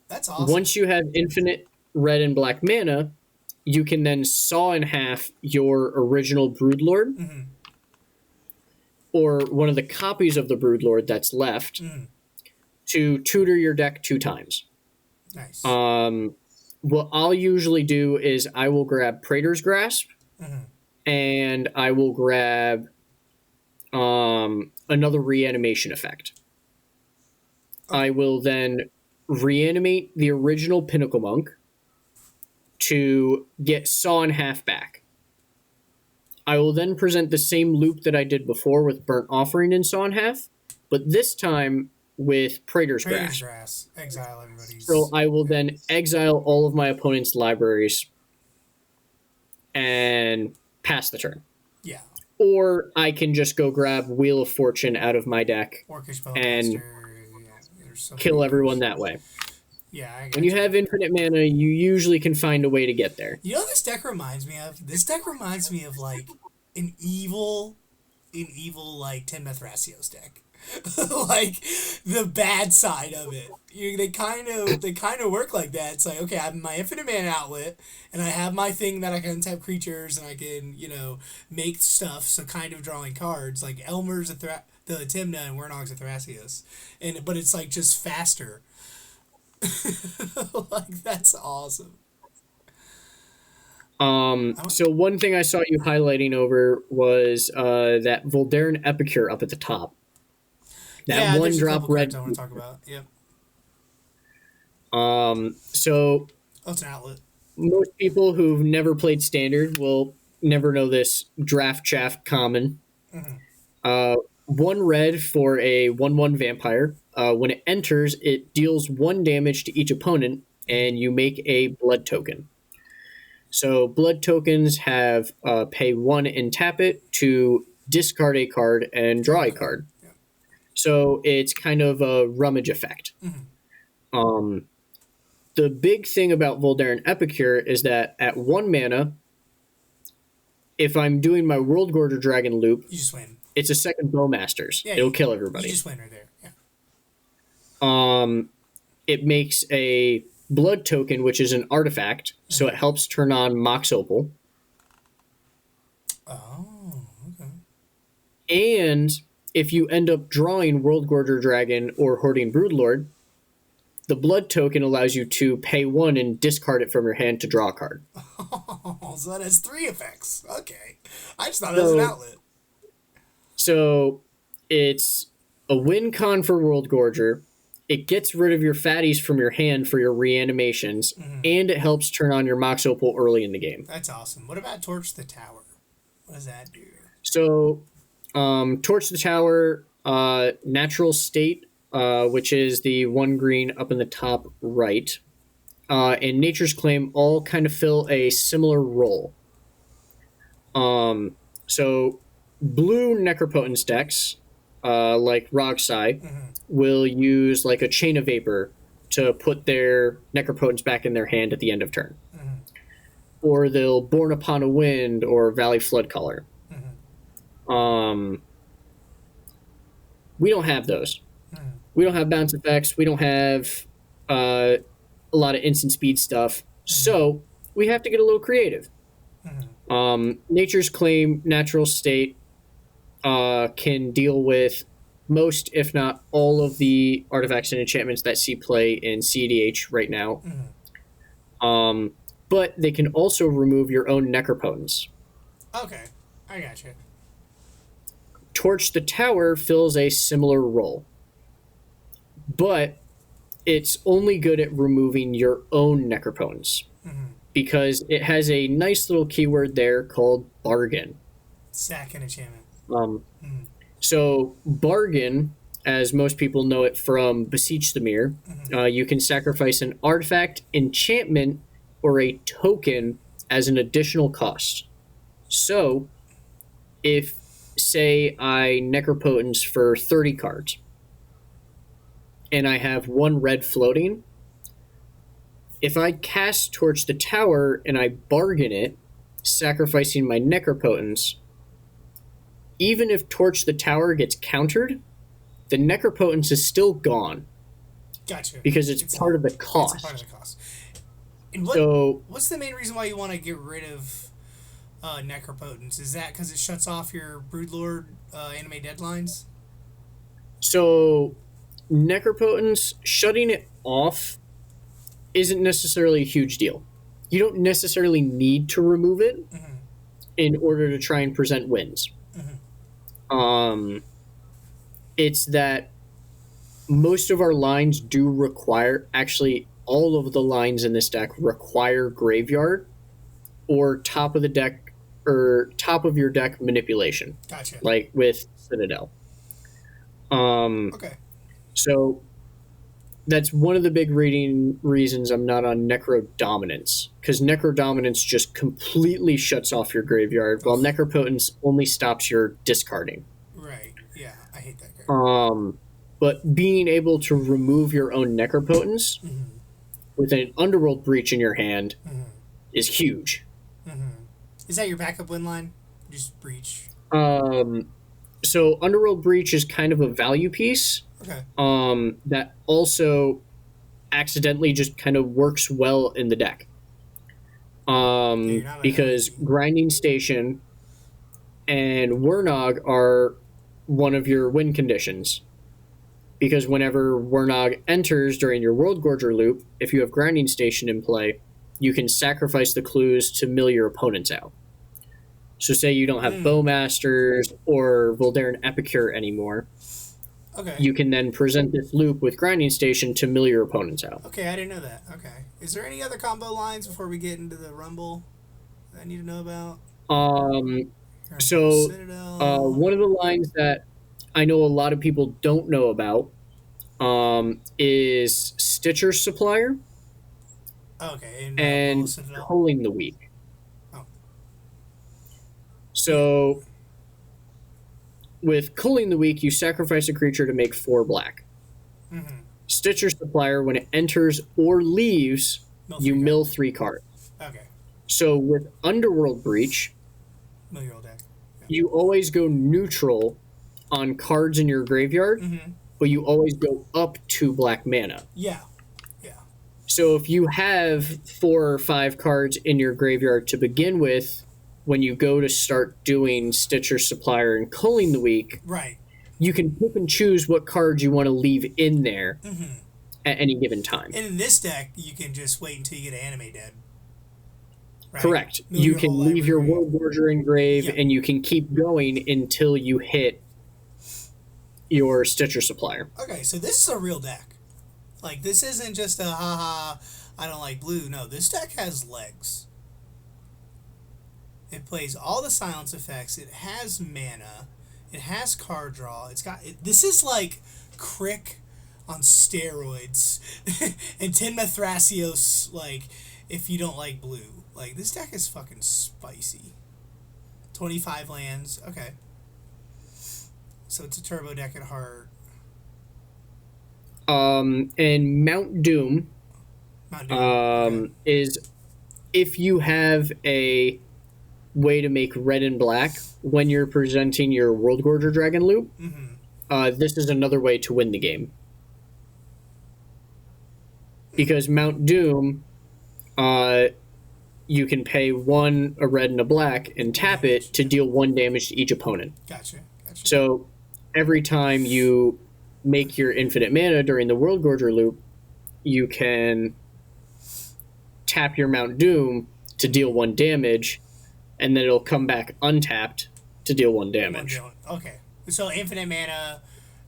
Speaker 1: That's awesome.
Speaker 2: Once you have infinite red and black mana, you can then saw in half your original Broodlord or one of the copies of the Broodlord that's left to tutor your deck 2 times.
Speaker 1: Nice.
Speaker 2: What I'll usually do is I will grab Praetor's Grasp and I will grab another reanimation effect. Okay. I will then reanimate the original Pinnacle Monk to get saw in half back. I will then present the same loop that I did before with Burnt Offering and saw in half, but this time with Praetor's Grasp.
Speaker 1: Exile everybody's.
Speaker 2: So I will then exile all of my opponent's libraries and pass the turn.
Speaker 1: Yeah.
Speaker 2: Or I can just go grab Wheel of Fortune out of my deck and kill everyone that way.
Speaker 1: Yeah,
Speaker 2: when you have infinite mana, you usually can find a way to get there.
Speaker 1: You know what this deck reminds me of? This deck reminds me of like an evil like Tenma Thrasios deck. Like the bad side of it. They kind of work like that. It's like, okay, I have my infinite mana outlet, and I have my thing that I can untap creatures, and I can, make stuff. So kind of drawing cards. Like Elmer's the Timna and Wernog's a Thrasios, but it's like just faster. Like that's awesome.
Speaker 2: So one thing I saw you highlighting over was that Voldaren Epicure up at the top. That one drop red.
Speaker 1: I want to talk about. Yep.
Speaker 2: So.
Speaker 1: Oh, it's an outlet.
Speaker 2: Most people who've never played Standard will never know this draft chaff common. 1 red for a 1/1 vampire. When it enters, it deals 1 damage to each opponent, and you make a blood token. So blood tokens have pay 1 and tap it to discard a card and draw a card. So it's kind of a rummage effect. The big thing about Voldaren Epicure is that at 1 mana, if I'm doing my Worldgorger Dragon loop,
Speaker 1: you just win.
Speaker 2: It's a second Bowmasters. It'll kill everybody.
Speaker 1: You just win right there. Yeah.
Speaker 2: It makes a blood token, which is an artifact, so it helps turn on Mox Opal.
Speaker 1: Oh, okay.
Speaker 2: And if you end up drawing Worldgorger Dragon or Hoarding Broodlord, the blood token allows you to pay 1 and discard it from your hand to draw a card.
Speaker 1: Oh, so that has 3 effects. Okay. I just thought it was an outlet.
Speaker 2: So it's a win con for Worldgorger. It gets rid of your fatties from your hand for your reanimations, and it helps turn on your Mox Opal early in the game.
Speaker 1: That's awesome. What about Torch the Tower? What does that do?
Speaker 2: So, Torch the Tower, Natural State, which is the 1 green up in the top right, and Nature's Claim all kind of fill a similar role. So, blue Necropotence decks, like Rogsai, will use like a Chain of Vapor to put their Necropotence back in their hand at the end of turn. Or they'll Born Upon a Wind or Valley Flood Color. We don't have those. We don't have bounce effects. We don't have a lot of instant speed stuff. So we have to get a little creative. Nature's Claim, Natural State can deal with most, if not all, of the artifacts and enchantments that see play in CEDH right now. But they can also remove your own Necropotence.
Speaker 1: Okay, I gotcha.
Speaker 2: Torch the Tower fills a similar role, but it's only good at removing your own Necropotence because it has a nice little keyword there called Bargain.
Speaker 1: Sack and enchantment.
Speaker 2: So Bargain, as most people know it from Beseech the Mirror, you can sacrifice an artifact, enchantment, or a token as an additional cost. So, if, say, I Necropotence for 30 cards, and I have one red floating, if I cast Torch the Tower and I bargain it, sacrificing my Necropotence, even if Torch the Tower gets countered, the Necropotence is still gone.
Speaker 1: Gotcha.
Speaker 2: Because it's part of the cost.
Speaker 1: It's a part of the cost. And what's the main reason why you want to get rid of Necropotence? Is that because it shuts off your Broodlord anime deadlines?
Speaker 2: So, Necropotence, shutting it off isn't necessarily a huge deal. You don't necessarily need to remove it in order to try and present wins. It's that most of our lines do require, actually, all of the lines in this deck require Graveyard or top of the deck or top of your deck manipulation.
Speaker 1: Gotcha.
Speaker 2: Like with Citadel.
Speaker 1: Okay.
Speaker 2: So that's one of the big reasons I'm not on Necro Dominance, because Necro Dominance just completely shuts off your graveyard, while Necropotence only stops your discarding.
Speaker 1: Right. Yeah, I hate that card.
Speaker 2: But being able to remove your own Necropotence with an Underworld Breach in your hand is huge.
Speaker 1: Is that your backup win line? Just Breach.
Speaker 2: So Underworld Breach is kind of a value piece.
Speaker 1: Okay.
Speaker 2: That also accidentally just kind of works well in the deck. Because Grinding Station and Wernog are one of your win conditions. Because whenever Wernog enters during your Worldgorger loop, if you have Grinding Station in play, you can sacrifice the clues to mill your opponents out. So say you don't have Bowmasters or Voldaren Epicure anymore.
Speaker 1: Okay.
Speaker 2: You can then present this loop with Grinding Station to mill your opponents out.
Speaker 1: Okay, I didn't know that. Okay. Is there any other combo lines before we get into the Rumble that I need to know about?
Speaker 2: So
Speaker 1: Citadel.
Speaker 2: one of the lines that I know a lot of people don't know about is Stitcher Supplier
Speaker 1: Okay.
Speaker 2: and Culling the Weak.
Speaker 1: Oh.
Speaker 2: So with Culling the Weak, you sacrifice a creature to make 4 black. Stitcher Supplier, when it enters or leaves, you mill 3 cards.
Speaker 1: Okay.
Speaker 2: So with Underworld Breach,
Speaker 1: mill your old deck. Yeah.
Speaker 2: You always go neutral on cards in your graveyard, but you always go up 2 black mana.
Speaker 1: Yeah.
Speaker 2: So if you have 4 or 5 cards in your graveyard to begin with, when you go to start doing Stitcher Supplier and Culling the Weak,
Speaker 1: right,
Speaker 2: you can pick and choose what cards you want to leave in there at any given time.
Speaker 1: And in this deck, you can just wait until you get an Anime Dead. Right?
Speaker 2: Correct. You can leave your Worldgorger in grave, and you can keep going until you hit your Stitcher Supplier.
Speaker 1: Okay, so this is a real deck. Like, this isn't just a haha, I don't like blue. No, this deck has legs. It plays all the silence effects. It has mana. It has card draw. It's got... this is like Crick on steroids. And Tenma Thrasios, like, if you don't like blue. Like, this deck is fucking spicy. 25 lands. Okay. So it's a turbo deck at heart.
Speaker 2: And Mount Doom, is if you have a way to make red and black when you're presenting your Worldgorger Dragon loop, this is another way to win the game. Because Mount Doom, you can pay 1 a red and a black and tap it to deal 1 damage to each opponent.
Speaker 1: Gotcha.
Speaker 2: So every time you make your infinite mana during the Worldgorger loop, you can tap your Mount Doom to deal 1 damage, and then it'll come back untapped to deal 1 damage.
Speaker 1: Okay. So infinite mana,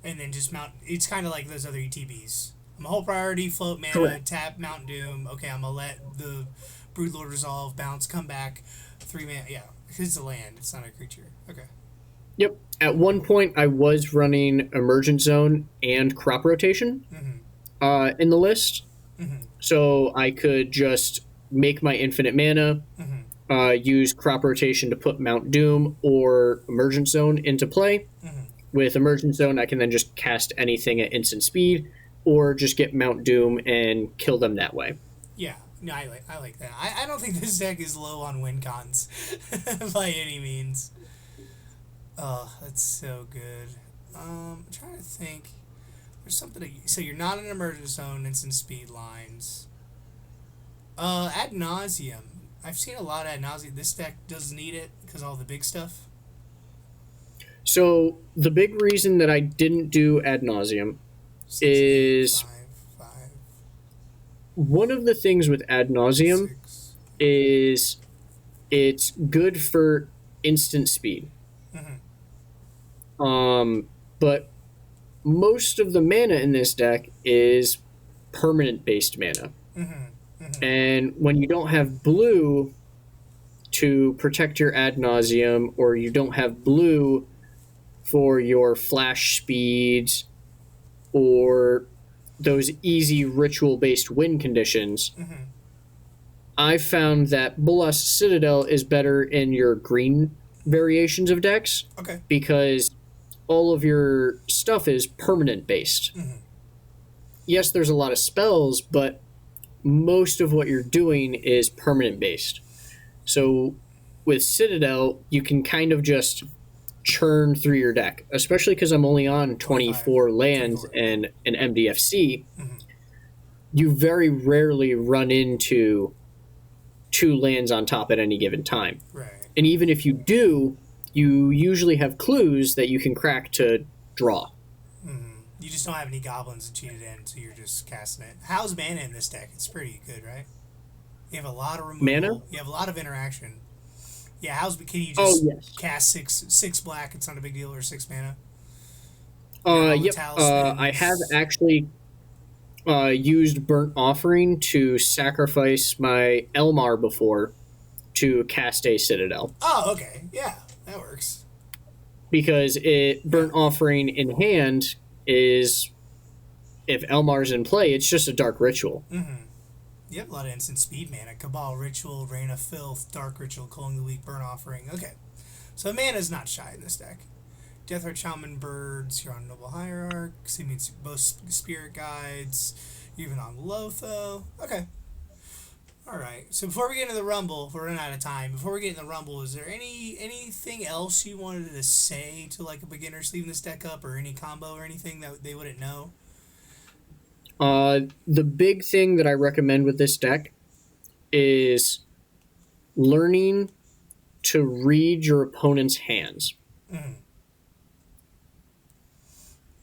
Speaker 1: and then just Mount... It's kind of like those other ETBs. I'm a whole priority, float mana, correct. Tap Mount Doom. Okay, I'm going to let the Broodlord resolve, bounce, come back, 3 mana. Yeah, it's a land. It's not a creature. Okay.
Speaker 2: Yep. At one point, I was running Emergent Zone and Crop Rotation in the list. So I could just make my infinite mana, use crop rotation to put Mount Doom or Emergent Zone into play.
Speaker 1: Mm-hmm.
Speaker 2: With Emergent Zone, I can then just cast anything at instant speed, or just get Mount Doom and kill them that way.
Speaker 1: Yeah, no, I like that. I don't think this deck is low on win cons by any means. Oh, that's so good. I'm trying to think. There's something. So you're not in Emergent Zone, instant speed lines. Ad nauseum. I've seen a lot of ad nauseum. This deck doesn't need it because all the big stuff.
Speaker 2: So the big reason that I didn't do Ad nauseum is
Speaker 1: 5,
Speaker 2: one of the things with Ad nauseum
Speaker 1: 6.
Speaker 2: is it's good for instant speed. But most of the mana in this deck is permanent based mana. And when you don't have blue to protect your Ad nauseum, or you don't have blue for your flash speeds or those easy ritual based win conditions, I found that Bolas Citadel is better in your green variations of decks.
Speaker 1: Okay.
Speaker 2: Because all of your stuff is permanent based. Yes, there's a lot of spells, but most of what you're doing is permanent based. So with Citadel, you can kind of just churn through your deck, especially because I'm only on 24 lands and an MDFC. You very rarely run into 2 lands on top at any given time.
Speaker 1: Right.
Speaker 2: And even if you do, you usually have clues that you can crack to draw.
Speaker 1: You just don't have any goblins to cheat it in, so you're just casting it. How's mana in this deck? It's pretty good, right? You have a lot of removal.
Speaker 2: Mana?
Speaker 1: You have a lot of interaction. Yeah, can you just
Speaker 2: yes.
Speaker 1: cast six black? It's not a big deal, or 6 mana.
Speaker 2: Yep. I have actually used Burnt Offering to sacrifice my Elmar before to cast a Citadel.
Speaker 1: Oh, okay. Yeah, that works.
Speaker 2: Because Burnt Offering in hand is, if Elmar's in play, it's just a dark ritual.
Speaker 1: You have a lot of instant speed mana. Cabal Ritual, Rain of Filth, Dark Ritual, Culling the Weak, Burnt Offering. Okay. So mana's not shy in this deck. Deathheart Shaman Birds, Huron Noble Hierarch, both Spirit Guides, you're even on Lotho. Okay. Alright. So before we get into the Rumble, we're running out of time. Before we get into the Rumble, is there anything else you wanted to say to like a beginner sleeving this deck up, or any combo or anything that they wouldn't know?
Speaker 2: The big thing that I recommend with this deck is learning to read your opponent's hands.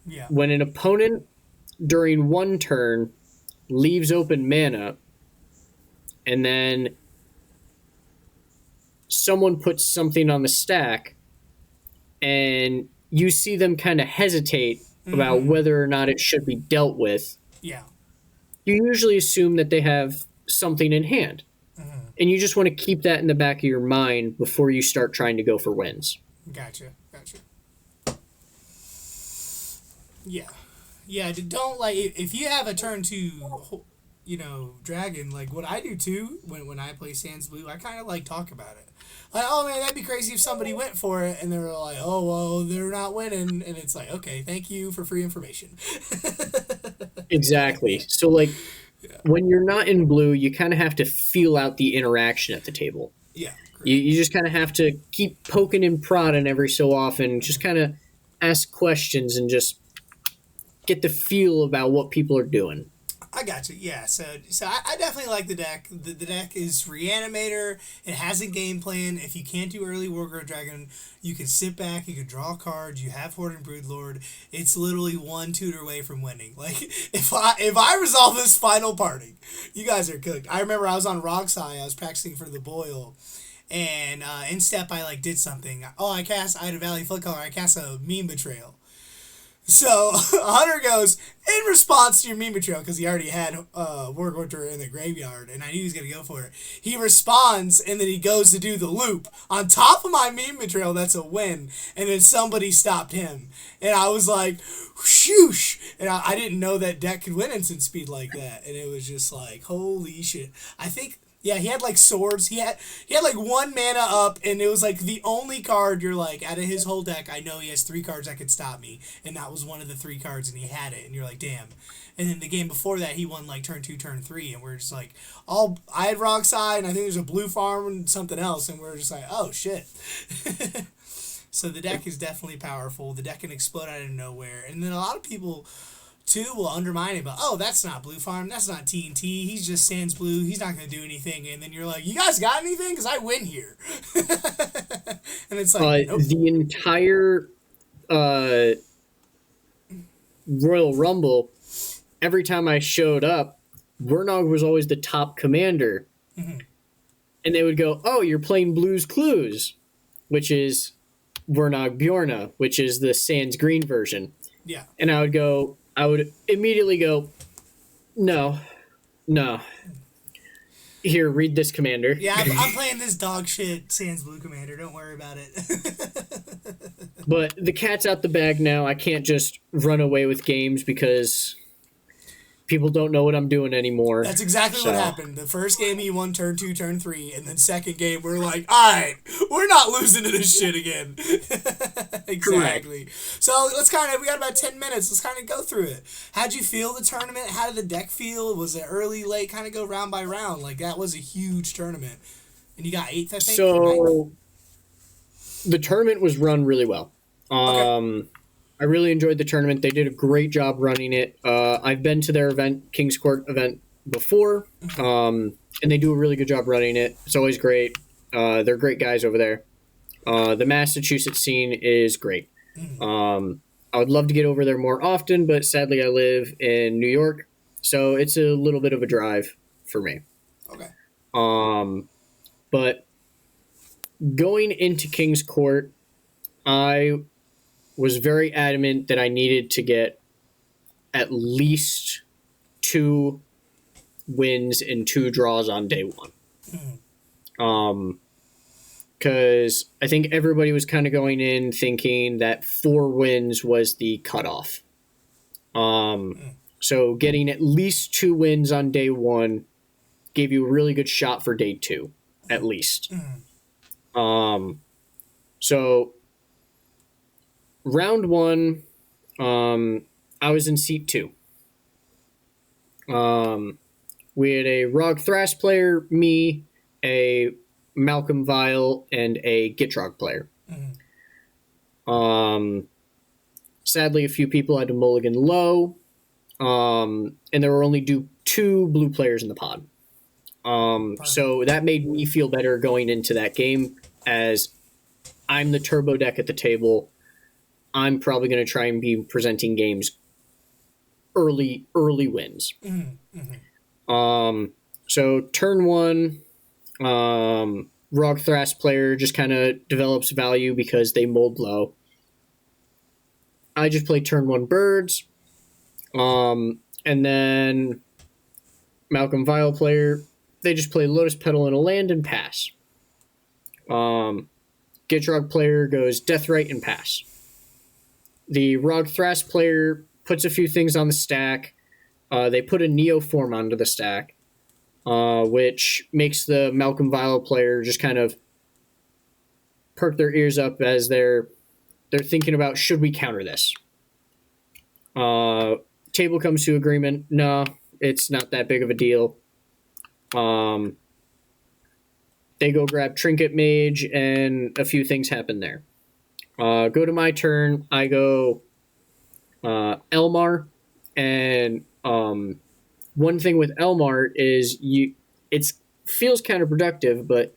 Speaker 1: Yeah.
Speaker 2: When an opponent, during one turn, leaves open mana, and then someone puts something on the stack, and you see them kind of hesitate about whether or not it should be dealt with,
Speaker 1: Yeah.
Speaker 2: you usually assume that they have something in hand. And you just want to keep that in the back of your mind before you start trying to go for wins.
Speaker 1: Gotcha. Yeah, don't, like, if you have a turn 2, dragon, like what I do too, when I play Sans Blue, I kind of like talk about it. Like, oh man, that'd be crazy if somebody went for it, and they were like, oh, well, they're not winning, and it's like, okay, thank you for free information.
Speaker 2: Exactly. So, like, when you're not in blue, you kind of have to feel out the interaction at the table.
Speaker 1: Yeah.
Speaker 2: You just kind of have to keep poking and prodding every so often, just kind of ask questions and just get the feel about what people are doing.
Speaker 1: I got you. Yeah, so I definitely like the deck. The deck is Reanimator. It has a game plan. If you can't do early Worldgorger Dragon, you can sit back, you can draw cards, you have Horde and Broodlord. It's literally one tutor away from winning. Like, if I resolve this final party, you guys are cooked. I remember I was on Roxai, I was practicing for the Boil, and in step I did something. Oh, I had a Valley Foot Color, I cast a Meme Betrayal. So Hunter goes, in response to your Meme Betrayal, because he already had Worldgorger in the graveyard, and I knew he was going to go for it. He responds, and then he goes to do the loop. On top of my Meme Betrayal, that's a win. And then somebody stopped him. And I was like, whoosh! And I didn't know that deck could win instant speed like that. And it was just like, holy shit. I think Yeah, he had like swords. He had like one mana up, and it was like the only card you're like out of his whole deck. I know he has three cards that could stop me, and that was one of the three cards, and he had it, and you're like, damn. And then the game before that, he won like turn two, turn three, and we're just like, all I had Rock Side, and I think there's a blue farm and something else, and we're just like, oh shit. So the deck is definitely powerful. The deck can explode out of nowhere, and then a lot of people too will undermine it, but oh, that's not blue farm, that's not TNT, he's just sans blue, he's not going to do anything, and then you're like, you guys got anything? Because I win here. And it's like, nope.
Speaker 2: The entire Royal Rumble, every time I showed up, Wernog was always the top commander. Mm-hmm. And they would go, oh, you're playing Blues Clues, which is Wernog Bjorna, which is the sans green version.
Speaker 1: Yeah.
Speaker 2: And I would immediately go, no. Here, read this, Commander.
Speaker 1: Yeah, I'm playing this dog shit sans blue commander. Don't worry about it.
Speaker 2: But the cat's out the bag now. I can't just run away with games because people don't know what I'm doing anymore.
Speaker 1: That's exactly what happened. The first game he won turn 2, turn 3, and then second game we're like, all right, we're not losing to this shit again. Exactly. Correct. So we got about 10 minutes. Let's kind of go through it. How'd you feel the tournament? How did the deck feel? Was it early, late? Kind of go round by round. Like, that was a huge tournament. And you got 8th, I think?
Speaker 2: So, the tournament was run really well. Okay. I really enjoyed the tournament. They did a great job running it. I've been to their event, King's Court event, before, and they do a really good job running it. It's always great. They're great guys over there. The Massachusetts scene is great. I would love to get over there more often, but sadly I live in New York, so it's a little bit of a drive for me.
Speaker 1: Okay.
Speaker 2: But going into King's Court, I was very adamant that I needed to get at least 2 wins and 2 draws on day one. Because I think everybody was kind of going in thinking that 4 wins was the cutoff. So getting at least 2 wins on day one gave you a really good shot for day 2, at least. So round 1, I was in seat 2. We had a Rog Thrash player, me, a Malcolm Vile, and a Gitrog player. Sadly, a few people had to mulligan low, and there were only 2 blue players in the pod. So that made me feel better going into that game, as I'm the turbo deck at the table. I'm probably going to try and be presenting games early wins. So turn 1, Rog Thrash player just kind of develops value because they mold low. I just play turn 1 birds. And then Malcolm Vile player, they just play Lotus Petal and a land and pass. Gitrog player goes Deathrite and pass. The Rog Thrash player puts a few things on the stack. They put a Neo form onto the stack, which makes the Malcolm Vile player just kind of perk their ears up as they're thinking about, should we counter this? Table comes to agreement. No, it's not that big of a deal. They go grab Trinket Mage, and a few things happen there. Go to my turn. I go Elmar, and one thing with Elmar is it feels counterproductive, but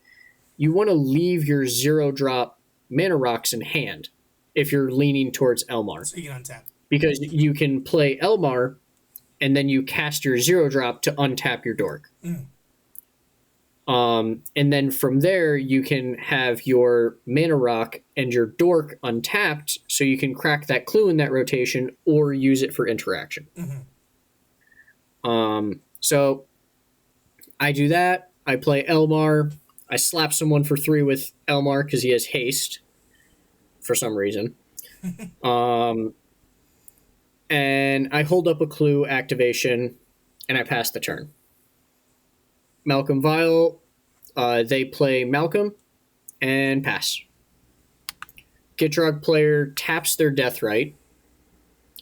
Speaker 2: you want to leave your 0-drop mana rocks in hand if you're leaning towards Elmar.
Speaker 1: So you can untap.
Speaker 2: Because you can play Elmar, and then you cast your 0-drop to untap your dork. And then from there, you can have your mana rock and your dork untapped, so you can crack that clue in that rotation or use it for interaction. So I do that. I play Elmar. I slap someone for 3 with Elmar because he has haste for some reason. And I hold up a clue activation, and I pass the turn. Malcolm Vile, they play Malcolm and pass. Gitrog player taps their Deathrite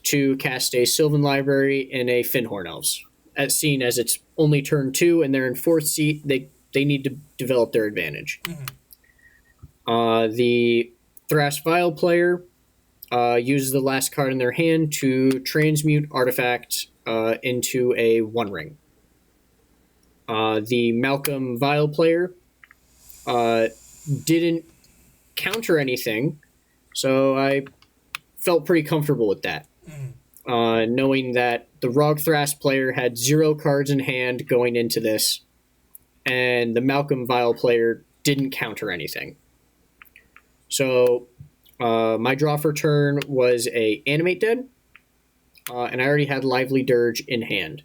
Speaker 2: to cast a Sylvan Library and a Finhorn Elves. As seen as it's only turn 2 and they're in 4th seat, they need to develop their advantage. Mm-hmm. The Thrash Vile player uses the last card in their hand to transmute artifact into a One Ring. The Malcolm Vile player didn't counter anything, so I felt pretty comfortable with that. Knowing that the Rog Thrash player had 0 cards in hand going into this, and the Malcolm Vile player didn't counter anything. So my draw for turn was a Animate Dead, and I already had Lively Dirge in hand.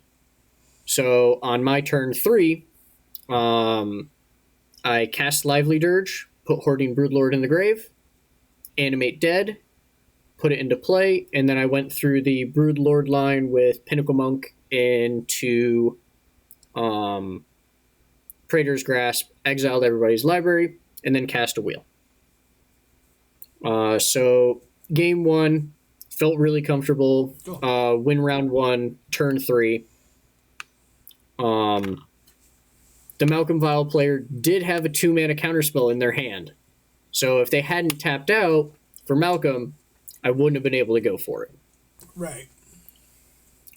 Speaker 2: So on my turn 3, I cast Lively Dirge, put Hoarding Broodlord in the grave, Animate Dead, put it into play, and then I went through the Broodlord line with Pinnacle Monk into Praetor's Grasp, exiled everybody's library, and then cast a wheel. So game 1, felt really comfortable. Win round 1, turn 3. The Malcolm Vile player did have a 2-mana counterspell in their hand. So if they hadn't tapped out for Malcolm, I wouldn't have been able to go for it.
Speaker 1: Right.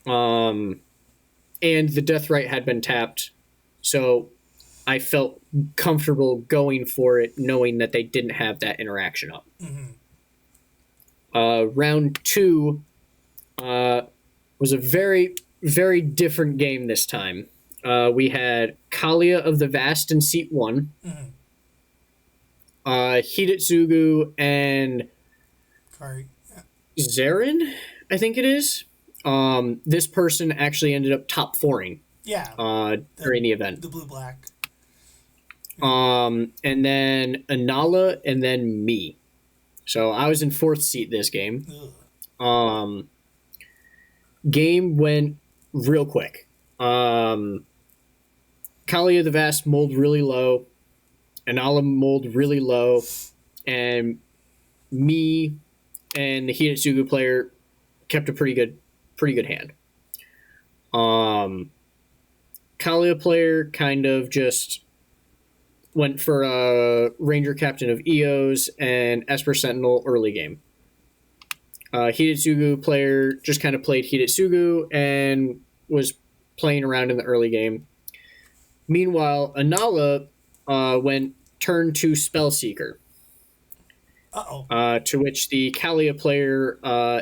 Speaker 2: And the Deathrite had been tapped, so I felt comfortable going for it, knowing that they didn't have that interaction up. Mm-hmm. Round 2 was a very, very different game this time. We had Kalia of the Vast in seat 1. Mm-hmm. Hidetsugu and Zarin, I think it is. This person actually ended up top 4ing.
Speaker 1: Yeah.
Speaker 2: During the event.
Speaker 1: The blue-black.
Speaker 2: And then Anala, and then me. So I was in 4th seat this game. Game went real quick. Kalia the Vast mulled really low. Anala mulled really low. And me and the Hidetsugu player kept a pretty good hand. Kalia player kind of just went for a Ranger Captain of Eos and Esper Sentinel early game. Hidetsugu player just kind of played Hidetsugu and was playing around in the early game. Meanwhile, Anala went turn 2 Spellseeker. To which the Kalia player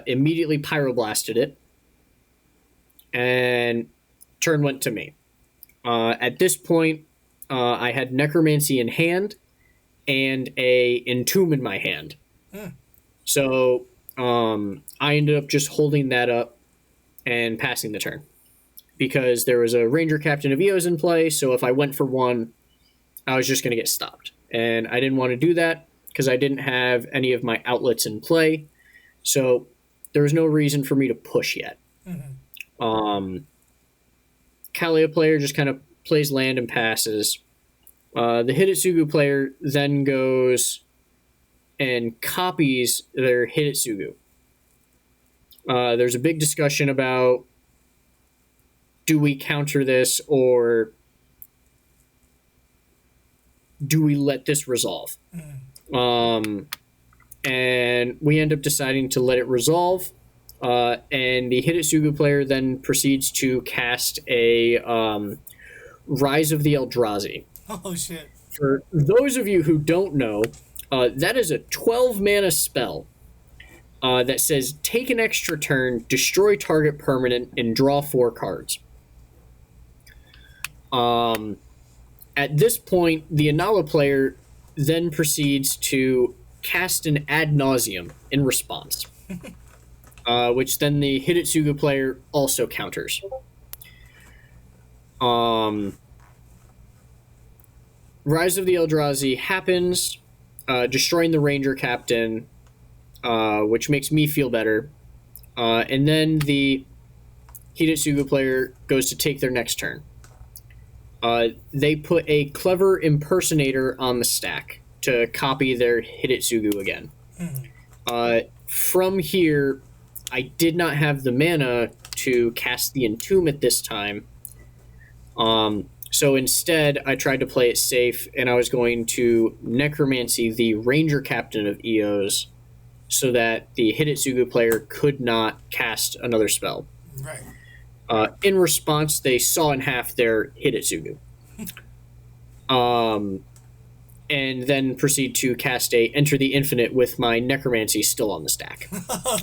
Speaker 2: immediately Pyroblasted it. And turn went to me. At this point, I had Necromancy in hand and a Entomb in my hand. So I ended up just holding that up and passing the turn. Because there was a Ranger Captain of Eos in play, so if I went for one, I was just going to get stopped. And I didn't want to do that because I didn't have any of my outlets in play. So there was no reason for me to push yet. Mm-hmm. Kalia player just kind of plays land and passes. The Hidetsugu player then goes and copies their Hidetsugu. There's a big discussion about, do we counter this or do we let this resolve? And we end up deciding to let it resolve. And the Hidetsugu player then proceeds to cast a Rise of the Eldrazi.
Speaker 1: Oh, shit.
Speaker 2: For those of you who don't know, that is a 12-mana spell that says, take an extra turn, destroy target permanent, and draw 4 cards. At this point, the Anala player then proceeds to cast an Ad Nauseam in response, which then the Hidetsugu player also counters. Rise of the Eldrazi happens, destroying the Ranger Captain, which makes me feel better. And then the Hidetsugu player goes to take their next turn. they put a clever impersonator on the stack to copy their Hidetsugu again. From here, I did not have the mana to cast the Entomb at this time. So instead, I tried to play it safe, and I was going to Necromancy the Ranger Captain of EOs so that the Hidetsugu player could not cast another spell.
Speaker 1: Right.
Speaker 2: In response, they saw in half their Hidetsugu. And then proceed to cast a Enter the Infinite with my Necromancy still on the stack.
Speaker 1: Oh,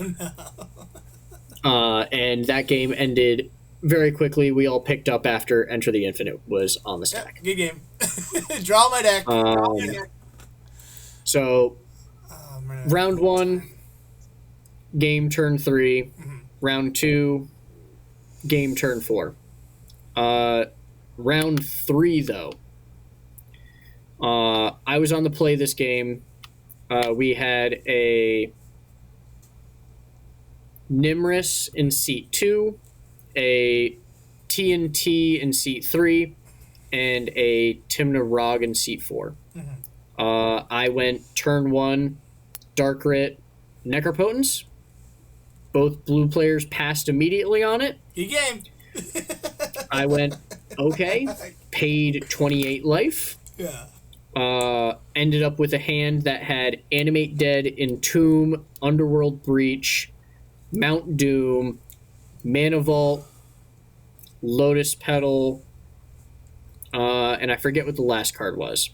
Speaker 1: no.
Speaker 2: And that game ended very quickly. We all picked up after Enter the Infinite was on the stack.
Speaker 1: Yep, good game. Draw my deck.
Speaker 2: So, round 1, game turn 3. Round 2, game turn 4. Round 3, though. I was on the play this game. We had a Nimrus in seat 2, a TNT in seat 3, and a Timna Rog in seat 4. I went turn 1, Dark Rit, Necropotence. Both blue players passed immediately on it.
Speaker 1: Good game.
Speaker 2: I went, okay, paid 28 life.
Speaker 1: Yeah.
Speaker 2: Ended up with a hand that had Animate Dead, Entomb, Underworld Breach, Mount Doom, Mana Vault, Lotus Petal, and I forget what the last card was.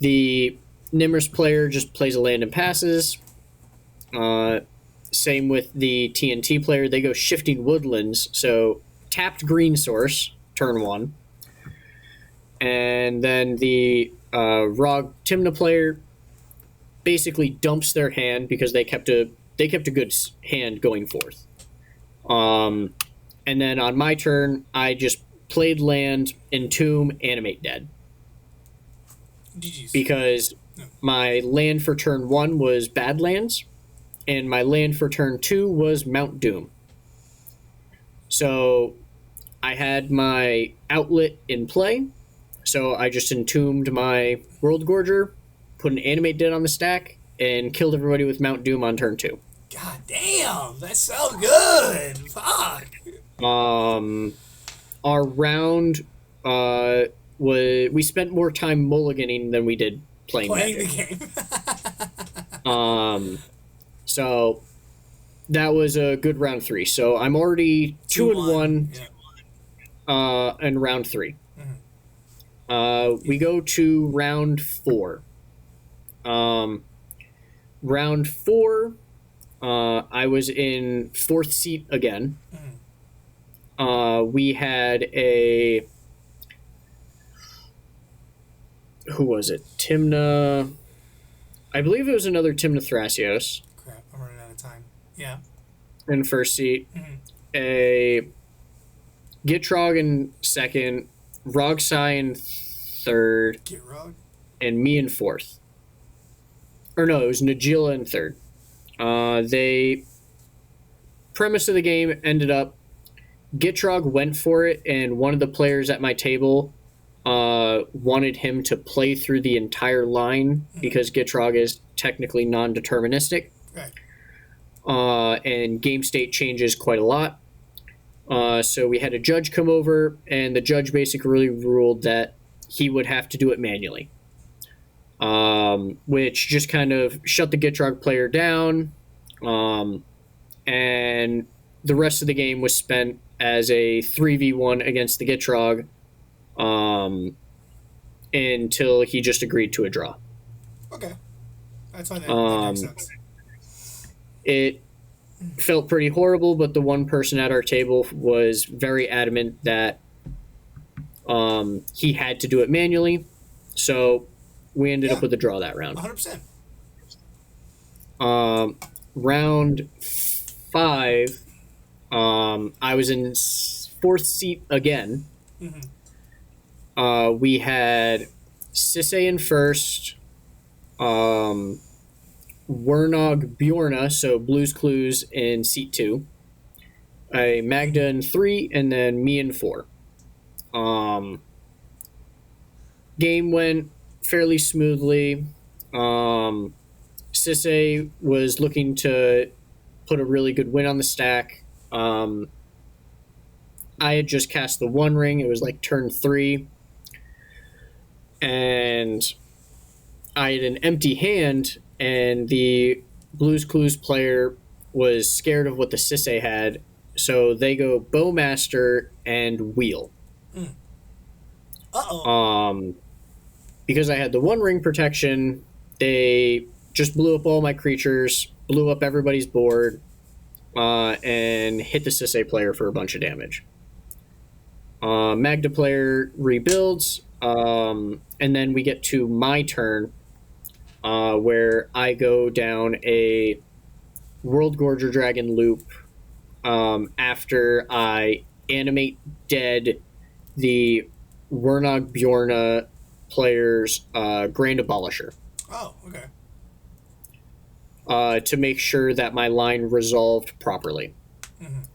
Speaker 2: The Nimrus player just plays a land and passes. Same with the TNT player. They go Shifting Woodlands, so tapped green source, turn 1. And then the Rog Timna player basically dumps their hand because they kept a good hand going forth. And then on my turn, I just played land, Entomb, Animate Dead.
Speaker 1: GG's.
Speaker 2: Because my land for turn 1 was Badlands, and my land for turn 2 was Mount Doom. So I had my outlet in play, so I just entombed my Worldgorger, put an Animate Dead on the stack, and killed everybody with Mount Doom on turn 2.
Speaker 1: God damn, that's so good. Fuck.
Speaker 2: Our round we spent more time mulliganing than we did playing Magic.
Speaker 1: The game.
Speaker 2: So that was a good round 3. So I'm already 2-1 in round 3. We go to round 4. Round 4, I was in 4th seat again. We had a... Who was it? Timna... I believe it was another Timna Thrasios.
Speaker 1: Crap, I'm running out of time. Yeah.
Speaker 2: In 1st seat. A Gitrog in 2nd. Rogsai in 3rd.
Speaker 1: Gitrog?
Speaker 2: And me in 4th. Or no, it was Najila in 3rd. Premise of the game ended up Gitrog went for it, and one of the players at my table wanted him to play through the entire line because Gitrog is technically non-deterministic.
Speaker 1: Right.
Speaker 2: And game state changes quite a lot. So we had a judge come over, and the judge basically ruled that he would have to do it manually. Which just kind of shut the Gitrog player down. And the rest of the game was spent as a 3v1 against the Gitrog until he just agreed to a draw.
Speaker 1: Okay. That's fine. That makes sense.
Speaker 2: It felt pretty horrible, but the one person at our table was very adamant that he had to do it manually. So we ended up with a draw that round.
Speaker 1: 100%.
Speaker 2: Round 5, I was in 4th seat again. We had Sisse in 1st, Wernog Bjorna, so Blues Clues in seat 2, a Magda in 3, and then me in 4. Game went fairly smoothly. Sisse was looking to put a really good win on the stack. I had just cast the One Ring. It was like turn 3. And I had an empty hand, and the Blues Clues player was scared of what the Sisse had, so they go Bowmaster and Wheel.
Speaker 1: Uh-oh.
Speaker 2: Because I had the One Ring protection, they just blew up all my creatures, blew up everybody's board, and hit the Sisse player for a bunch of damage. Magda player rebuilds, and then we get to my turn, where I go down a Worldgorger Dragon loop after I animate dead the Wernog Bjorna player's Grand Abolisher.
Speaker 1: Oh, okay.
Speaker 2: To make sure that my line resolved properly.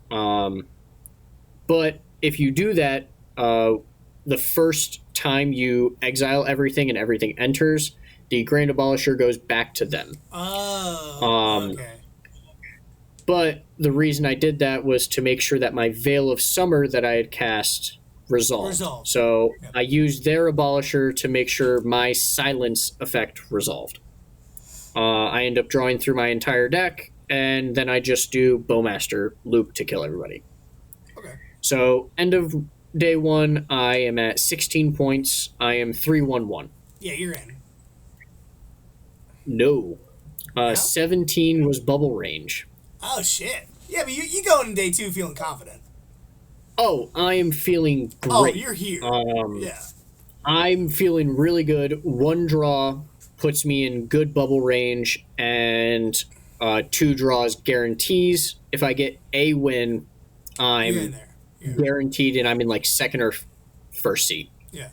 Speaker 2: But if you do that, the first time you exile everything and everything enters, the Grand Abolisher goes back to them.
Speaker 1: Oh, okay.
Speaker 2: But the reason I did that was to make sure that my Veil of Summer that I had cast resolved. So yep. I used their Abolisher to make sure my silence effect resolved. I end up drawing through my entire deck, and then I just do Bowmaster loop to kill everybody.
Speaker 1: Okay.
Speaker 2: So end of day 1, I am at 16 points. I am 3-1-1.
Speaker 1: Yeah, you're in.
Speaker 2: No. 17 was bubble range.
Speaker 1: Oh, shit. Yeah, but you go into day 2 feeling confident.
Speaker 2: Oh, I am feeling great.
Speaker 1: Oh, you're here. Yeah.
Speaker 2: I'm feeling really good. 1 draw puts me in good bubble range, and 2 draws guarantees. If I get a win, I'm guaranteed, and I'm in like second or first seat.
Speaker 1: Yeah.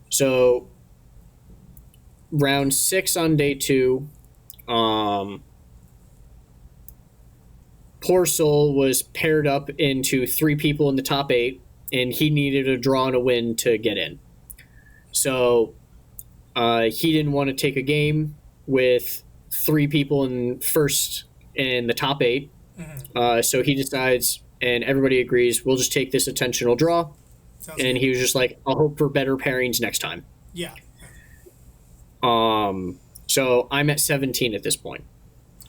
Speaker 2: So round 6 on day 2, Poor Soul was paired up into 3 people in the top 8, and he needed a draw and a win to get in. So he didn't want to take a game with 3 people in the top 8. So he decides, and everybody agrees, we'll just take this intentional draw. Sounds and good. He was just like, I'll hope for better pairings next time.
Speaker 1: Yeah.
Speaker 2: So I'm at 17 at this point.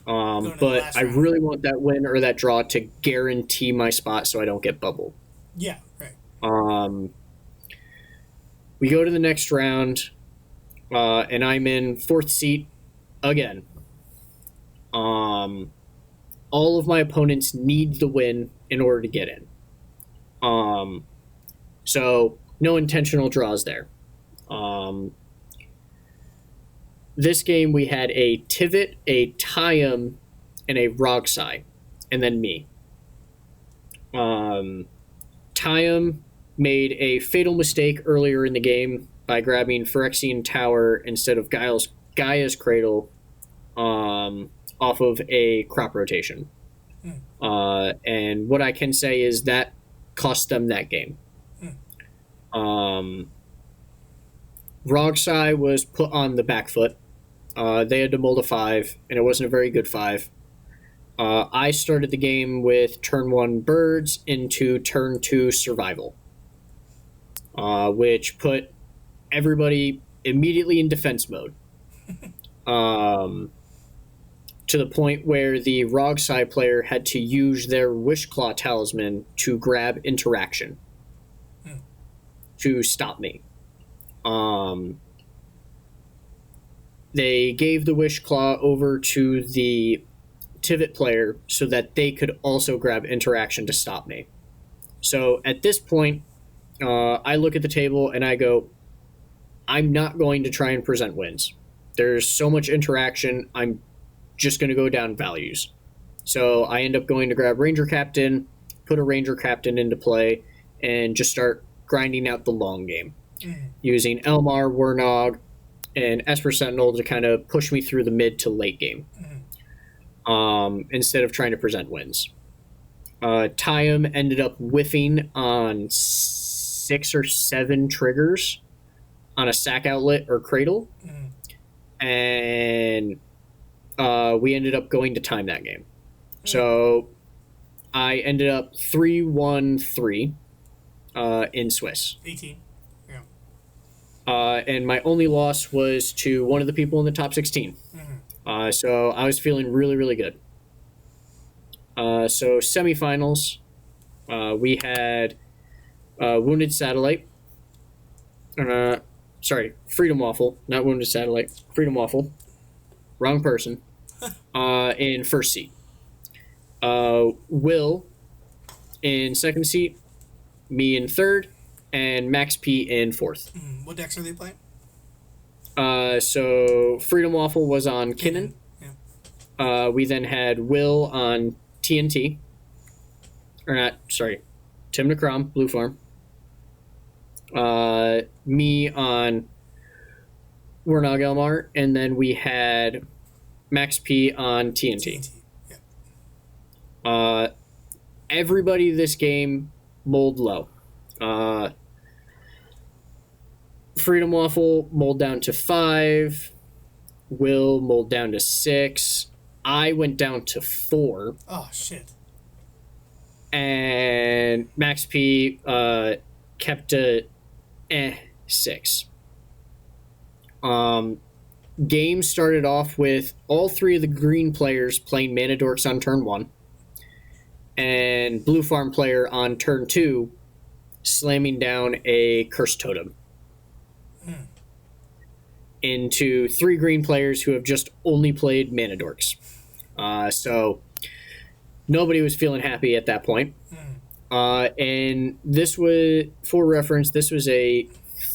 Speaker 2: But I really want that win or that draw to guarantee my spot so I don't get bubbled.
Speaker 1: Yeah, right.
Speaker 2: We go to the next round, and I'm in 4th seat again. All of my opponents need the win in order to get in. So no intentional draws there. This game we had a Tivit, a Tyam, and a Rogsai, and then me. Tyam made a fatal mistake earlier in the game by grabbing Phyrexian Tower instead of Gaia's Cradle off of a crop rotation. And what I can say is that cost them that game. Rogsai was put on the back foot. They had to mold a 5, and it wasn't a very good 5. I started the game with turn 1 birds into turn 2 survival, which put everybody immediately in defense mode. To the point where the Rogsai player had to use their Wishclaw talisman to grab interaction to stop me. They gave the Wishclaw over to the Tivit player so that they could also grab interaction to stop me. So at this point, I look at the table and I go, I'm not going to try and present wins. There's so much interaction, I'm just going to go down values. So I end up going to grab Ranger Captain, put a Ranger Captain into play, and just start grinding out the long game. Using Elmar, Wernog, and Esper Sentinel to kind of push me through the mid to late game. instead of trying to present wins. Tyam ended up whiffing on 6 or 7 triggers on a sack outlet or cradle, and we ended up going to time that game. So I ended up 3-1-3 in Swiss.
Speaker 1: 18. Yeah.
Speaker 2: And my only loss was to one of the people in the top 16. So I was feeling really, really good. So semifinals, we had Wounded Satellite. Freedom Waffle, not Wounded Satellite. Freedom Waffle. Wrong person. In first seat. Will in second seat, me in third, and Max P in fourth.
Speaker 1: What decks are they playing?
Speaker 2: So Freedom Waffle was on Kinnan.
Speaker 1: Yeah.
Speaker 2: We then had Will on TNT. Tim Necrom, Blue Farm. Me on Wernog Elmar, and then we had Max P on TNT.
Speaker 1: Yeah.
Speaker 2: Everybody this game mulled low. Freedom Waffle mulled down to 5. Will mulled down to 6. I went down to 4.
Speaker 1: Oh, shit.
Speaker 2: And Max P kept a 6. Game started off with all 3 of the green players playing Mana Dorks on turn 1, and Blue Farm player on turn 2 slamming down a Curse Totem into 3 green players who have just only played Mana Dorks. So nobody was feeling happy at that point. And this was, for reference, this was a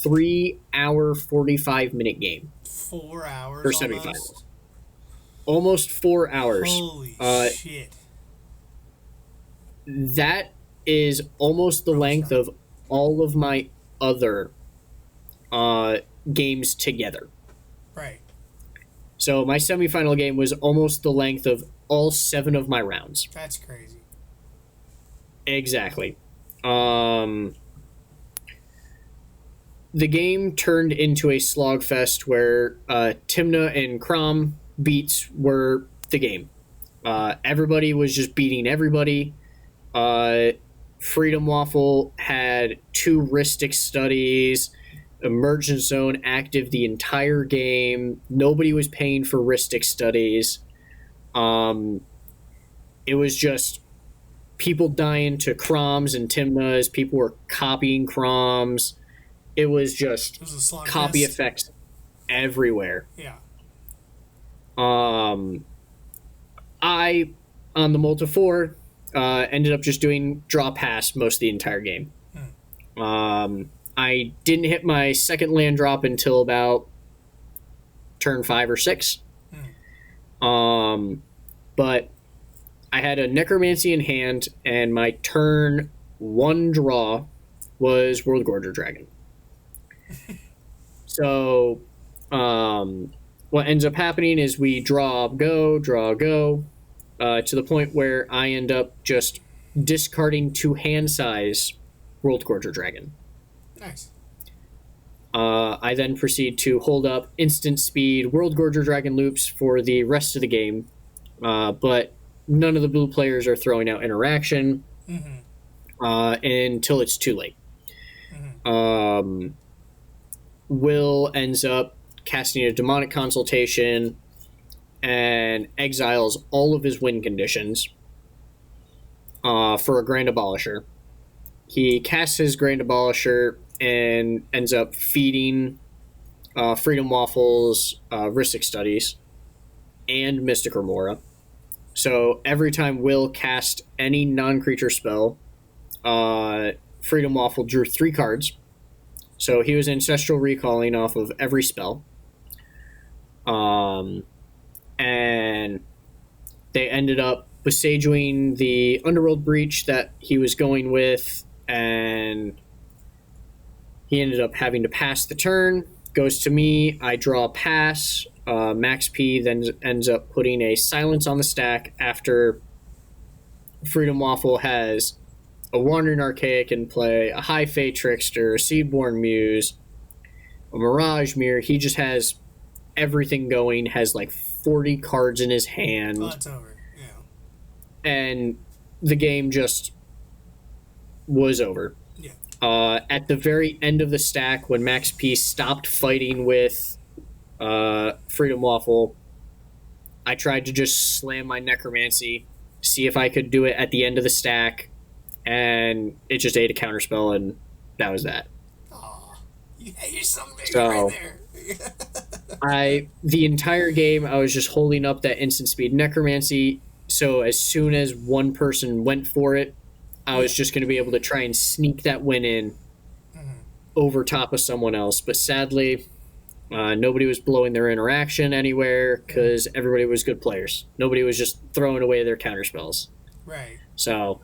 Speaker 2: 3-hour, 45-minute game.
Speaker 1: 4 hours
Speaker 2: for semifinals. Almost 4 hours.
Speaker 1: Holy shit.
Speaker 2: That is almost the length of all of my other games together.
Speaker 1: Right.
Speaker 2: So my semifinal game was almost the length of all 7 of my rounds.
Speaker 1: That's crazy.
Speaker 2: Exactly. The game turned into a slogfest where Timna and Crom beats were the game. Everybody was just beating everybody. Freedom Waffle had 2 Ristic studies, Emergent Zone active the entire game. Nobody was paying for Ristic studies. It was just people dying to Croms and Timnas. People were copying Croms. It was just copy effects everywhere.
Speaker 1: Yeah.
Speaker 2: I, on the Multi 4, ended up just doing draw pass most of the entire game. I didn't hit my second land drop until about turn 5 or 6. But I had a Necromancy in hand, and my turn 1 draw was Worldgorger Dragon. So, what ends up happening is we draw, go, to the point where I end up just discarding 2 hand size Worldgorger Dragon.
Speaker 1: Nice.
Speaker 2: I then proceed to hold up instant speed Worldgorger Dragon loops for the rest of the game, but none of the blue players are throwing out interaction until it's too late. Will ends up casting a Demonic Consultation and exiles all of his win conditions for a Grand Abolisher. He casts his Grand Abolisher and ends up feeding Freedom Waffles, Ristic Studies, and Mystic Remora. So every time Will cast any non-creature spell, Freedom Waffle drew 3 cards. So he was Ancestral Recalling off of every spell. And they ended up besiegeing the Underworld Breach that he was going with, and he ended up having to pass the turn. Goes to me, I draw a pass. Max P then ends up putting a silence on the stack after Freedom Waffle has a Wandering Archaic in play, a High Fate Trickster, a Seedborn Muse, a Mirage Mirror. He just has everything going, has like 40 cards in his hand.
Speaker 1: Oh, it's over. Yeah.
Speaker 2: And the game just was over.
Speaker 1: Yeah.
Speaker 2: At the very end of the stack, when Max P stopped fighting with Freedom Waffle, I tried to just slam my Necromancy, see if I could do it at the end of the stack, and it just ate a counterspell, and that was that.
Speaker 1: Aw. You're something big
Speaker 2: So,
Speaker 1: right there.
Speaker 2: The entire game, I was just holding up that instant speed Necromancy, so as soon as one person went for it, I was just going to be able to try and sneak that win in over top of someone else. But sadly, nobody was blowing their interaction anywhere because everybody was good players. Nobody was just throwing away their counterspells.
Speaker 1: Right.
Speaker 2: So,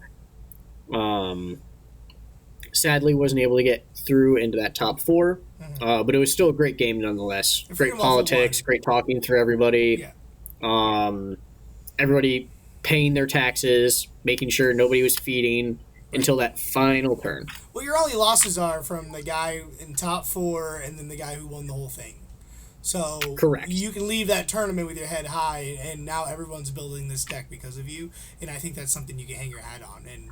Speaker 2: sadly, wasn't able to get through into that top four. But it was still a great game nonetheless. Great politics, great talking through everybody.
Speaker 1: Yeah.
Speaker 2: Everybody paying their taxes, making sure nobody was feeding until that final turn.
Speaker 1: Well, your only losses are from the guy in top four and then the guy who won the whole thing. So
Speaker 2: Correct.
Speaker 1: You can leave that tournament with your head high, and now everyone's building this deck because of you. And I think that's something you can hang your hat on, and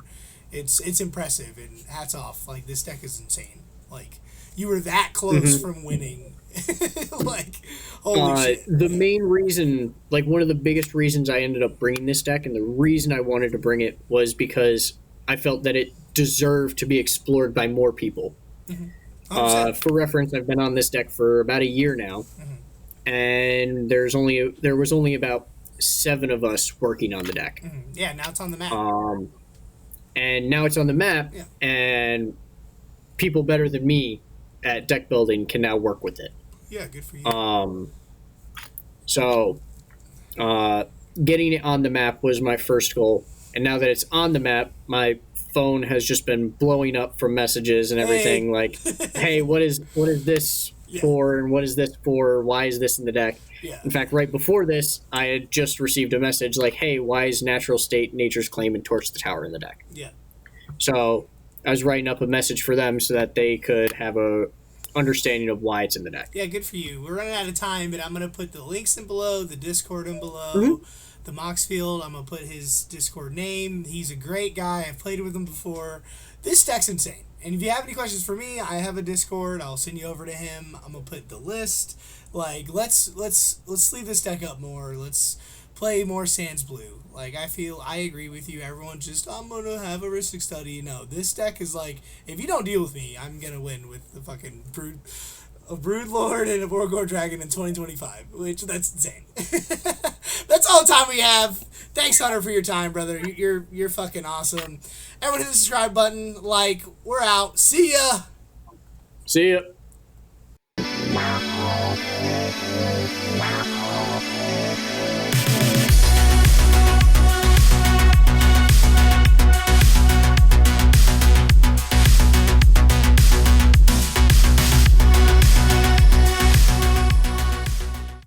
Speaker 1: it's impressive. And hats off. Like, this deck is insane. Like, you were that close from winning. Like, holy shit.
Speaker 2: The main reason, like one of the biggest reasons I ended up bringing this deck, and the reason I wanted to bring it was because I felt that it deserved to be explored by more people. For reference, I've been on this deck for about a year now, and there was only about 7 of us working on the deck.
Speaker 1: Yeah, now it's on the map.
Speaker 2: And now it's on the map, and people better than me at deck building can now work with it.
Speaker 1: Yeah, good for you.
Speaker 2: So, getting it on the map was my first goal, and now that it's on the map, my phone has just been blowing up from messages and everything. Like, hey, what is this for, and what is this for? Why is this in the deck?
Speaker 1: Yeah.
Speaker 2: In fact, right before this, I had just received a message like, hey, why is Natural State, Nature's Claim, and Torch the Tower in the deck?
Speaker 1: Yeah.
Speaker 2: So I was writing up a message for them so that they could have a understanding of why it's in the deck.
Speaker 1: Yeah, good for you. We're running out of time, but I'm going to put the links in below, the Discord in below, the Moxfield. I'm going to put his Discord name. He's a great guy. I've played with him before. This deck's insane. And if you have any questions for me, I have a Discord. I'll send you over to him. I'm going to put the list. Like, let's leave this deck up more. Let's play more Sans Blue. Like, I agree with you. Everyone's just, I'm going to have a Ristic Study. No, this deck is like, if you don't deal with me, I'm going to win with the fucking Brood Lord and a Worldgorger Dragon in 2025, which, that's insane. That's all the time we have. Thanks, Hunter, for your time, brother. You're fucking awesome. Everyone hit the subscribe button. Like, we're out. See ya.
Speaker 2: See ya.